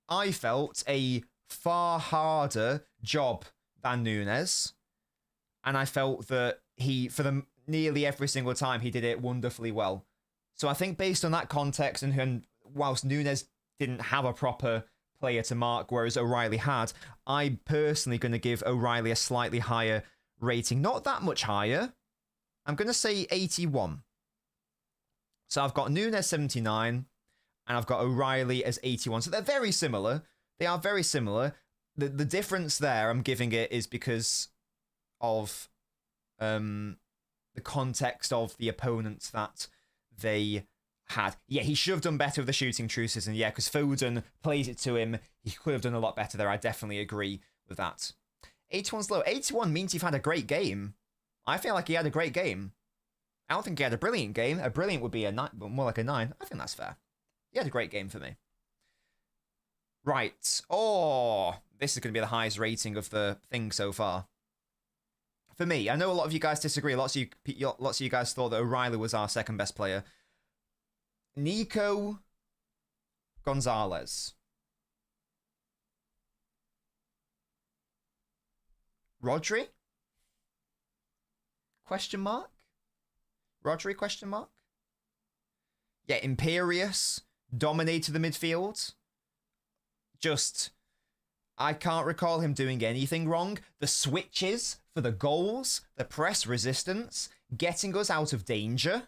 Speaker 2: I felt, a far harder job than Nunes. And I felt that nearly every single time, he did it wonderfully well. So I think based on that context, and whilst Nunes didn't have a proper player to mark, whereas O'Reilly had, I'm personally going to give O'Reilly a slightly higher rating. Not that much higher. I'm going to say 81. So I've got Nunes 79, and I've got O'Reilly as 81. So they're very similar. They are very similar. The difference there I'm giving it is because of the context of the opponents that they had. Yeah, he should have done better with the shooting truces, and yeah, because Foden plays it to him, he could have done a lot better there. I definitely agree with that. 81's low. 81 means you've had a great game. I feel like he had a great game. I don't think he had a brilliant game. A brilliant would be a 9, but more like a 9. I think that's fair. He had a great game for me. Right. Oh, this is going to be the highest rating of the thing so far. For me, I know a lot of you guys disagree. Lots of you guys thought that O'Reilly was our second best player. Nico Gonzalez. Rodri? Question mark? Rodri? Question mark? Yeah, imperious. Dominated the midfield. Just, I can't recall him doing anything wrong. The switches for the goals, the press resistance, getting us out of danger.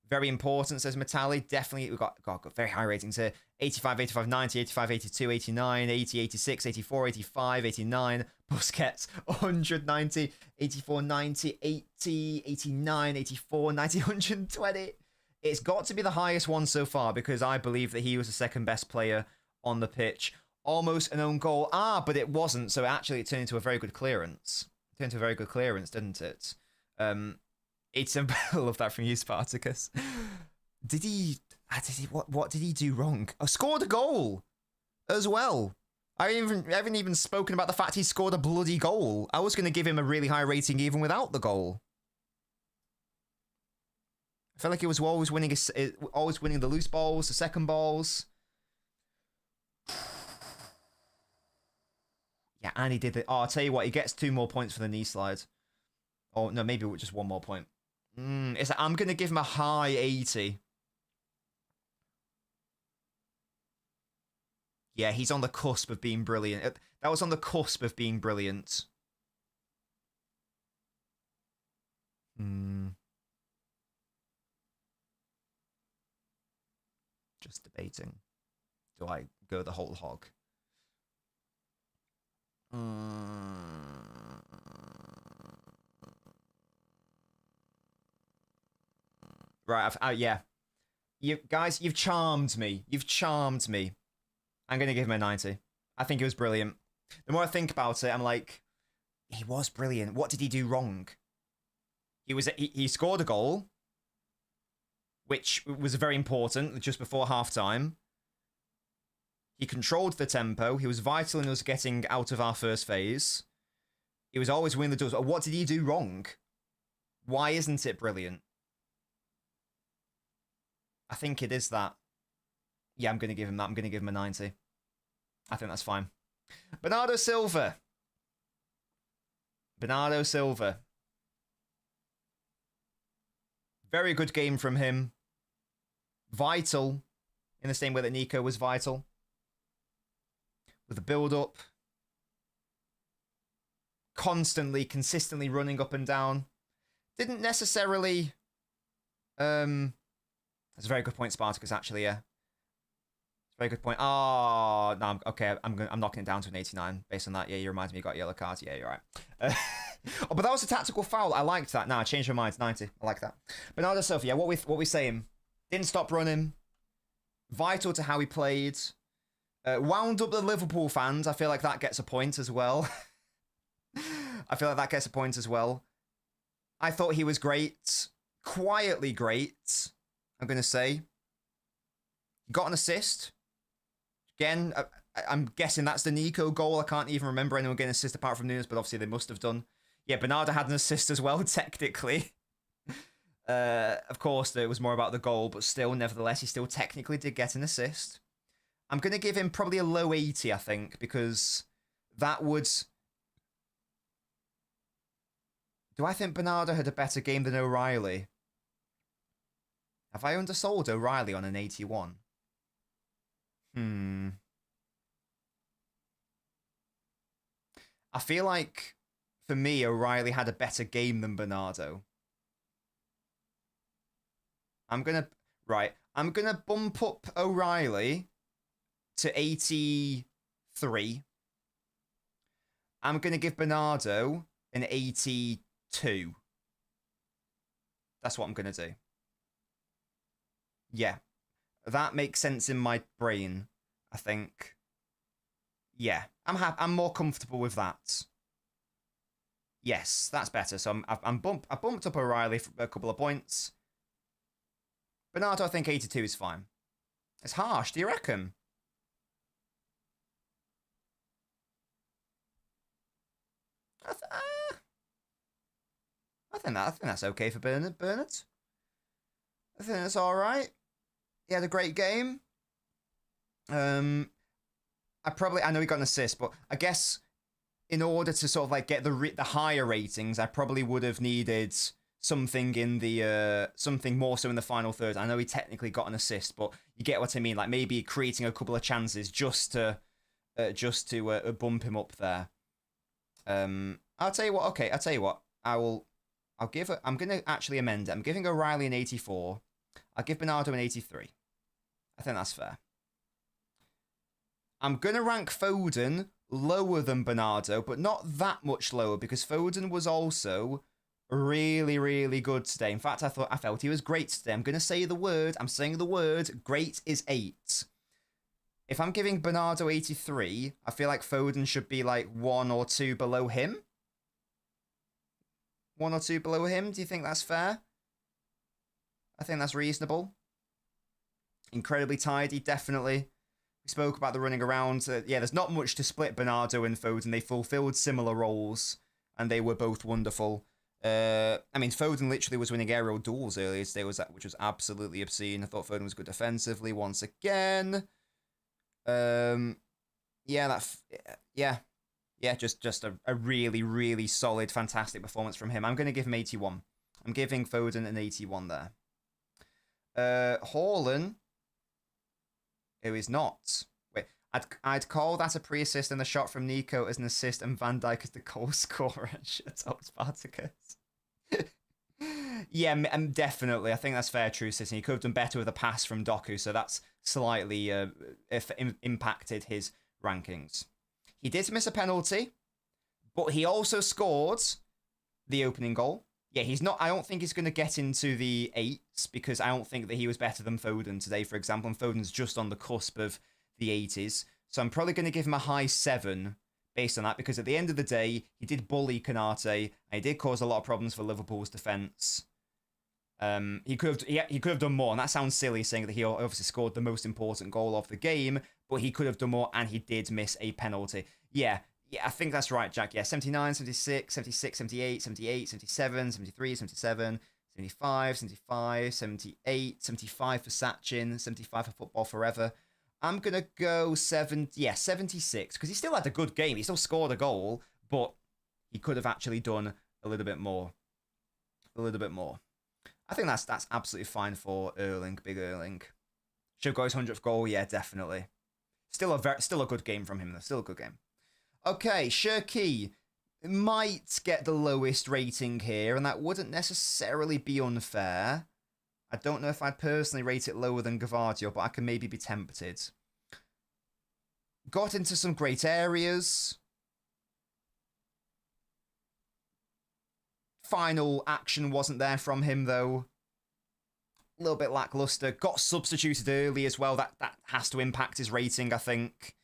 Speaker 2: Very important, says Metalli. Definitely, we've got very high ratings here. 85, 85, 90, 85, 82, 89, 80, 86, 84, 85, 89. Busquets, 190, 84, 90, 80, 89, 84, 90, 120. It's got to be the highest one so far because I believe that he was the second best player on the pitch. Almost an own goal. But it wasn't. So actually, it turned into a very good clearance. It turned into a very good clearance, didn't it? It's I love that from you, Spartacus. Did he? What did he do wrong? Oh, scored a goal as well. I haven't even spoken about the fact he scored a bloody goal. I was going to give him a really high rating even without the goal. I felt like he was always winning the loose balls, the second balls. Yeah, and he did it. Oh, I'll tell you what, he gets 2 more points for the knee slide. Oh, no, maybe just 1 more point. I'm going to give him a high 80. Yeah, he's on the cusp of being brilliant. That was on the cusp of being brilliant. Just debating. Do I go the whole hog? Right, yeah. You guys, you've charmed me. You've charmed me. I'm going to give him a 90. I think it was brilliant. The more I think about it, I'm like, he was brilliant. What did he do wrong? He scored a goal, which was very important just before halftime. He controlled the tempo. He was vital in us getting out of our first phase. He was always winning the duels. What did he do wrong? Why isn't it brilliant? I think it is that. Yeah, I'm going to give him that. I'm going to give him a 90. I think that's fine. Bernardo Silva. Bernardo Silva. Very good game from him. Vital. In the same way that Nico was vital. With the build-up. Constantly, consistently running up and down. Didn't necessarily... That's a very good point, Spartacus, actually, yeah. Very good point. Oh, no, okay, I'm knocking it down to an 89 based on that. Yeah, you remind me you got a yellow card. Yeah, you're right. Oh, but that was a tactical foul. I liked that. No, I changed my mind. 90. I like that. Bernardo Silva, yeah, what we saying? Didn't stop running. Vital to how he played. Wound up the Liverpool fans. I feel like that gets a point as well. I feel like that gets a point as well. I thought he was great. Quietly great, I'm going to say. Got an assist. Again, I'm guessing that's the Nico goal. I can't even remember anyone getting an assist apart from Nunes, but obviously they must have done. Yeah, Bernardo had an assist as well, technically. Of course, it was more about the goal, but still, nevertheless, he still technically did get an assist. I'm going to give him probably a low 80, I think, because that would... Do I think Bernardo had a better game than O'Reilly? Have I undersold O'Reilly on an 81? I feel like, for me, O'Reilly had a better game than Bernardo. I'm going to bump up O'Reilly to 83. I'm going to give Bernardo an 82. That's what I'm going to do. Yeah. That makes sense in my brain, I think. Yeah. I'm more comfortable with that. Yes, that's better. So I bumped up O'Reilly for a couple of points. Bernardo, I think 82 is fine. It's harsh, do you reckon? I think that's okay for Bernard. I think that's all right. He had a great game. I know he got an assist, but I guess in order to sort of like get the higher ratings, I probably would have needed something in the something more so in the final third. I know he technically got an assist, but you get what I mean. Like maybe creating a couple of chances just to bump him up there. I'll tell you what. Okay, I'll tell you what. I'm gonna actually amend it. I'm giving O'Reilly an 84. I'll give Bernardo an 83. I think that's fair. I'm gonna rank Foden lower than Bernardo, but not that much lower because Foden was also really, really good today. In fact, I felt he was great today. I'm gonna say the word. I'm saying the word. Great is 8. If I'm giving Bernardo 83, I feel like Foden should be like 1 or 2 below him. 1 or 2 below him. Do you think that's fair? I think that's reasonable. Incredibly tidy, definitely. We spoke about the running around. Yeah, there's not much to split Bernardo and Foden. They fulfilled similar roles, and they were both wonderful. I mean, Foden literally was winning aerial duels earlier today, which was absolutely obscene. I thought Foden was good defensively once again. Yeah, just a really, really solid, fantastic performance from him. I'm going to give him 81. I'm giving Foden an 81 there. Haaland, who is not. Wait, I'd call that a pre-assist and the shot from Nico as an assist and Van Dijk as the goal scorer. Shut up, Spartacus. Yeah, definitely. I think that's fair, true, City. He could have done better with a pass from Doku, so that's slightly impacted his rankings. He did miss a penalty, but he also scored the opening goal. Yeah, he's not. I don't think he's going to get into the 8s because I don't think that he was better than Foden today, for example. And Foden's just on the cusp of the 80s. So I'm probably going to give him a high 7 based on that because at the end of the day, he did bully Konate and he did cause a lot of problems for Liverpool's defence. He could have done more, and that sounds silly saying that he obviously scored the most important goal of the game, but he could have done more, and he did miss a penalty. Yeah, I think that's right, Jack. Yeah, 79, 76, 76, 78, 78, 77, 73, 77, 75, 75, 78, 75 for Sachin, 75 for Football Forever. I'm going to go 76, because he still had a good game. He still scored a goal, but he could have actually done a little bit more. I think that's absolutely fine for Erling, big Erling. Should go his 100th goal, yeah, definitely. Still a good game from him, though. Still a good game. Okay, Shirky might get the lowest rating here, and that wouldn't necessarily be unfair. I don't know if I'd personally rate it lower than Gvardiol, but I can maybe be tempted. Got into some great areas. Final action wasn't there from him, though. A little bit lackluster. Got substituted early as well. That has to impact his rating, I think.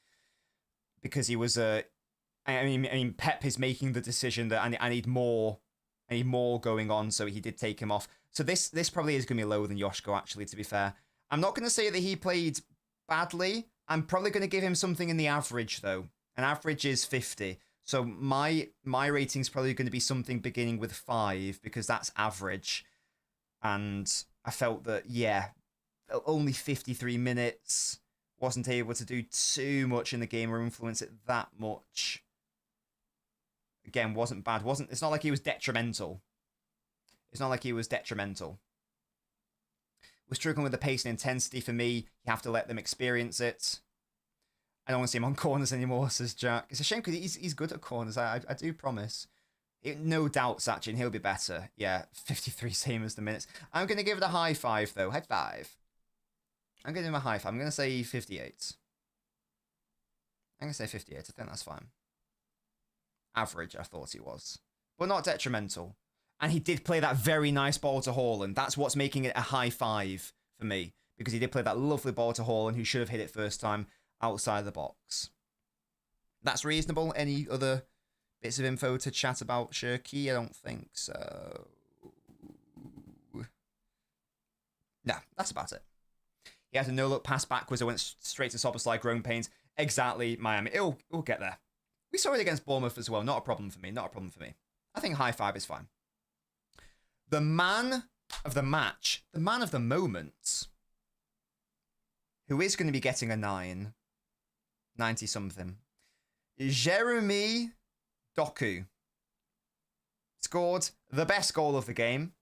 Speaker 2: Because he was... I mean, Pep is making the decision that I need more going on, so he did take him off. So this probably is going to be lower than Yoshko, actually, to be fair. I'm not going to say that he played badly. I'm probably going to give him something in the average, though. An average is 50. So my rating's probably going to be something beginning with 5, because that's average. And I felt that, yeah, only 53 minutes, wasn't able to do too much in the game or influence it that much. Again, wasn't bad. It's not like he was detrimental. Was struggling with the pace and intensity for me. You have to let them experience it. I don't want to see him on corners anymore, says Jack. It's a shame because he's good at corners. I do promise. No doubt, Sachin, he'll be better. Yeah, 53, same as the minutes. I'm going to give it a high 5, though. High 5. I'm going to give him a high 5. I'm going to say 58. I'm going to say 58. I think that's fine. Average, I thought he was. But not detrimental. And he did play that very nice ball to Haaland. That's what's making it a high 5 for me. Because he did play that lovely ball to Haaland, who should have hit it first time outside the box. That's reasonable. Any other bits of info to chat about Shirky? I don't think so. No, that's about it. He had a no-look pass backwards. I went straight to Szoboszlai, growing pains. Exactly, Miami. It'll get there. We saw it against Bournemouth as well. Not a problem for me. I think high 5 is fine. the man of the match, the man of the moment, who is going to be getting a 90 something. Jeremy Doku scored the best goal of the game.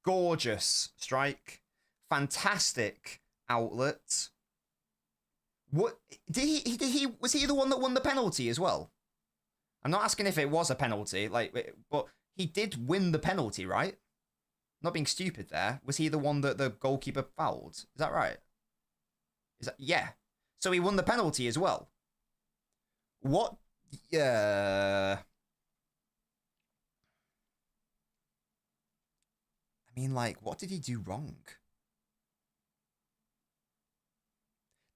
Speaker 2: Gorgeous strike. Fantastic outlet. What was he the one that won the penalty as well? I'm not asking if it was a penalty, but he did win the penalty, right? Not being stupid there. Was he the one that the goalkeeper fouled? Is that right? Yeah. So he won the penalty as well. What? Yeah. I mean, what did he do wrong?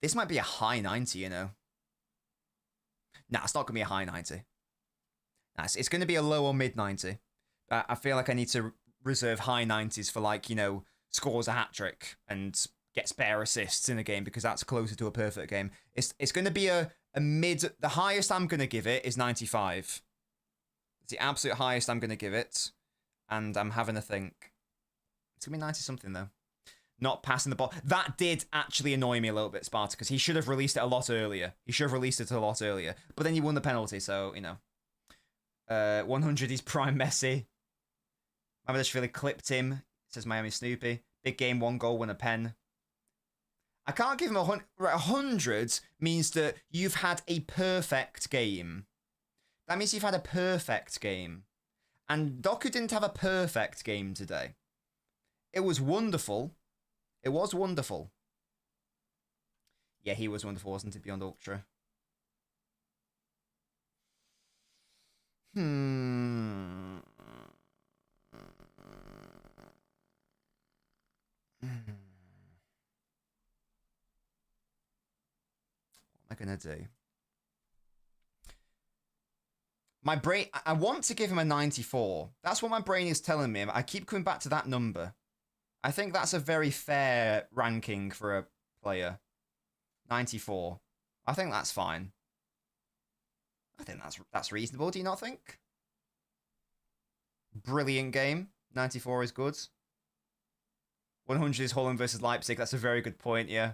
Speaker 2: This might be a high 90, you know. Nah, it's not going to be a high 90. Nah, it's going to be a low or mid 90. I feel like I need to reserve high 90s for, scores a hat-trick and gets bare assists in a game, because that's closer to a perfect game. It's going to be a mid... The highest I'm going to give it is 95. It's the absolute highest I'm going to give it. And I'm having a think. It's going to be 90-something, though. Not passing the ball. That did actually annoy me a little bit, Sparta, because he should have released it a lot earlier. But then he won the penalty, so, 100, he's prime Messi. Mamardashvili clipped him. Says Miami Snoopy. Big game, 1 goal, win a pen. I can't give him 100. 100 means that you've had a perfect game. That means you've had a perfect game. And Doku didn't have a perfect game today. It was wonderful. It was wonderful. Yeah, he was wonderful, wasn't it, Beyond Ultra? What am I going to do? My brain... I want to give him a 94. That's what my brain is telling me. I keep coming back to that number. I think that's a very fair ranking for a player. 94. I think that's fine. I think that's reasonable, do you not think? Brilliant game. 94 is good. 100 is Holland versus Leipzig. That's a very good point, yeah.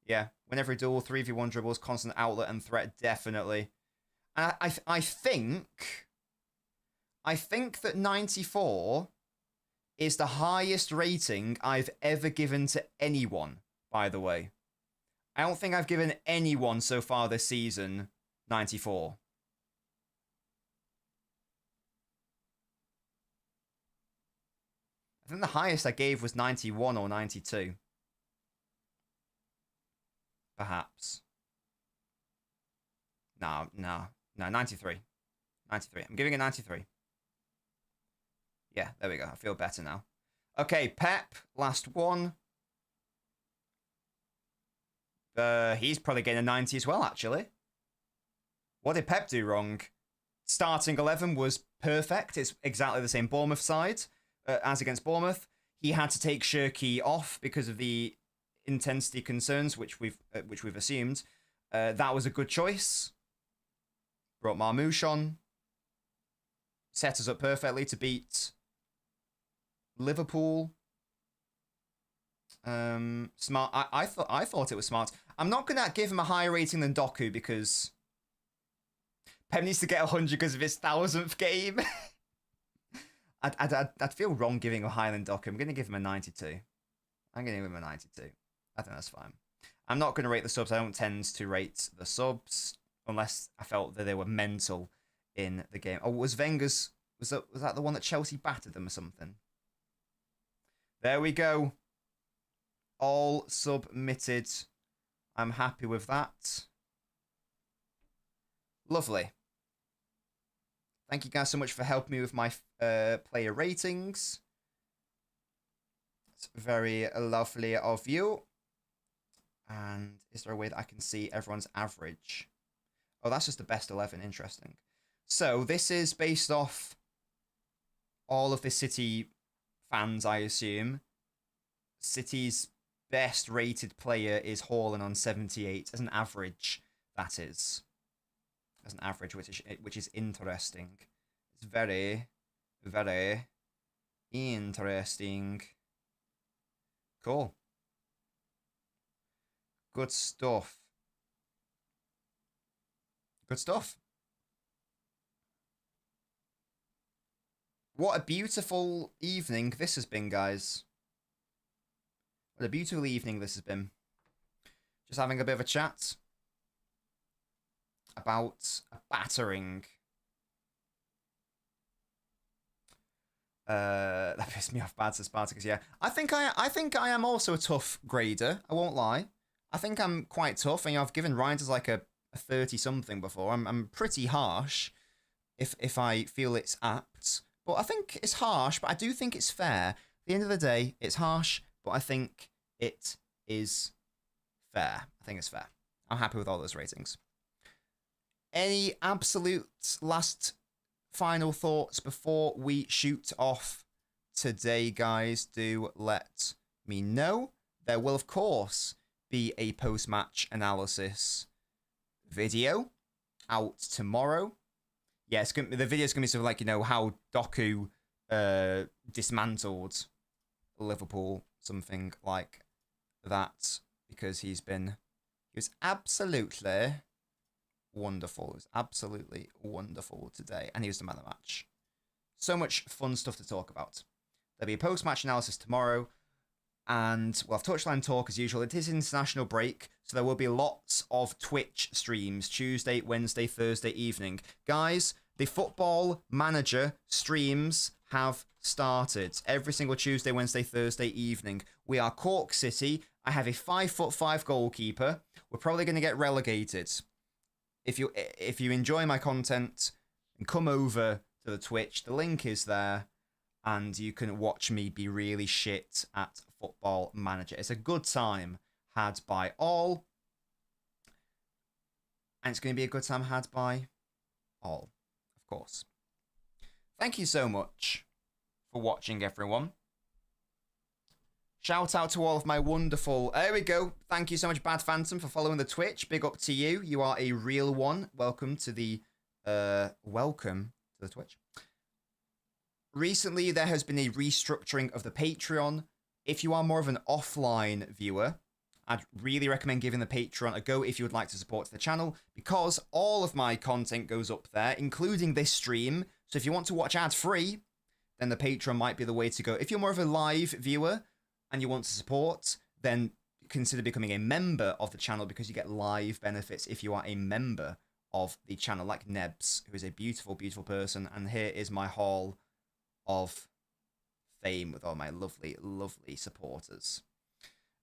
Speaker 2: Yeah. Win every duel, 3v1 dribbles, constant outlet and threat, definitely. And I think that 94 is the highest rating I've ever given to anyone, by the way. I don't think I've given anyone so far this season 94. I think the highest I gave was 91 or 92. Perhaps. No, 93. 93. I'm giving it 93. Yeah, there we go. I feel better now. Okay, Pep, last one. He's probably getting a 90 as well, actually. What did Pep do wrong? Starting 11 was perfect. It's exactly the same Bournemouth side as against Bournemouth. He had to take Shirky off because of the intensity concerns, which we've assumed. That was a good choice. Brought Marmouche on. Set us up perfectly to beat Liverpool. Smart. I thought it was smart. I'm not gonna give him a higher rating than Doku because Pep needs to get 100 because of his 1000th game. I'd feel wrong giving him a higher than Doku. I'm gonna give him a 92. I'm gonna give him a 92. I think that's fine. I'm not gonna rate the subs. I don't tend to rate the subs unless I felt that they were mental in the game. Oh, was Wenger's? Was that the one that Chelsea battered them or something? There we go. All submitted. I'm happy with that. Lovely. Thank you guys so much for helping me with my player ratings. It's very lovely of you. And is there a way that I can see everyone's average? Oh, that's just the best 11. Interesting. So this is based off all of the City fans, I assume. City's best rated player is Haaland on 78 as an average. That is as an average, which is interesting. It's very, very interesting. Cool. Good stuff. Good stuff. What a beautiful evening this has been, guys. What a beautiful evening this has been. Just having a bit of a chat about a battering. That pissed me off bad to Spartacus, yeah. I think I am also a tough grader, I won't lie. I think I'm quite tough, and I've given Ryan's like a 30-something before. I'm pretty harsh if I feel it's apt. But I think it's harsh, but I do think it's fair. At the end of the day, it's harsh, but I think it is fair. I think it's fair. I'm happy with all those ratings. Any absolute last final thoughts before we shoot off today, guys? Do let me know. There will, of course, be a post-match analysis video out tomorrow. Yeah, the video's going to be sort of like, you know, how Doku dismantled Liverpool, something like that, because he was absolutely wonderful. It was absolutely wonderful today, and he was the man of the match. So much fun stuff to talk about. There'll be a post-match analysis tomorrow, and we'll have Touchline Talk as usual. It is international break, so there will be lots of Twitch streams Tuesday, Wednesday, Thursday evening. Guys, the Football Manager streams have started every single Tuesday, Wednesday, Thursday evening. We are Cork City. I have a 5'5" goalkeeper. We're probably going to get relegated. If you enjoy my content, come over to the Twitch. The link is there, and you can watch me be really shit at Football Manager. It's a good time had by all, and it's going to be a good time had by all, of course. Thank you so much for watching, everyone. Shout out to all of my wonderful... There we go. Thank you so much, Bad Phantom, for following the Twitch. Big up to you. You are a real one. Welcome to the Twitch. Recently, there has been a restructuring of the Patreon. If you are more of an offline viewer, I'd really recommend giving the Patreon a go if you would like to support the channel, because all of my content goes up there, including this stream. So if you want to watch ad-free, then the Patreon might be the way to go. If you're more of a live viewer and you want to support, then consider becoming a member of the channel, because you get live benefits if you are a member of the channel, like Nebs, who is a beautiful, beautiful person. And here is my hall of fame with all my lovely, lovely supporters.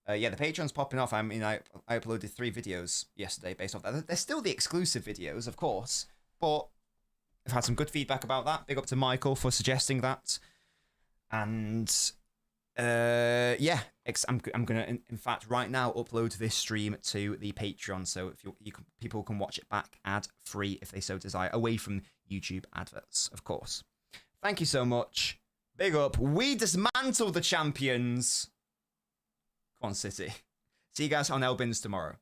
Speaker 2: Yeah, the Patreon's popping off. I mean, I uploaded 3 videos yesterday based off that. They're still the exclusive videos, of course, but I've had some good feedback about that. Big up to Michael for suggesting that. And yeah, I'm gonna in fact right now upload this stream to the Patreon, so if people can watch it back ad free if they so desire, away from YouTube adverts, of course. Thank you so much. Big up. We dismantle the champions. Come on, City. See you guys on LNobbins tomorrow.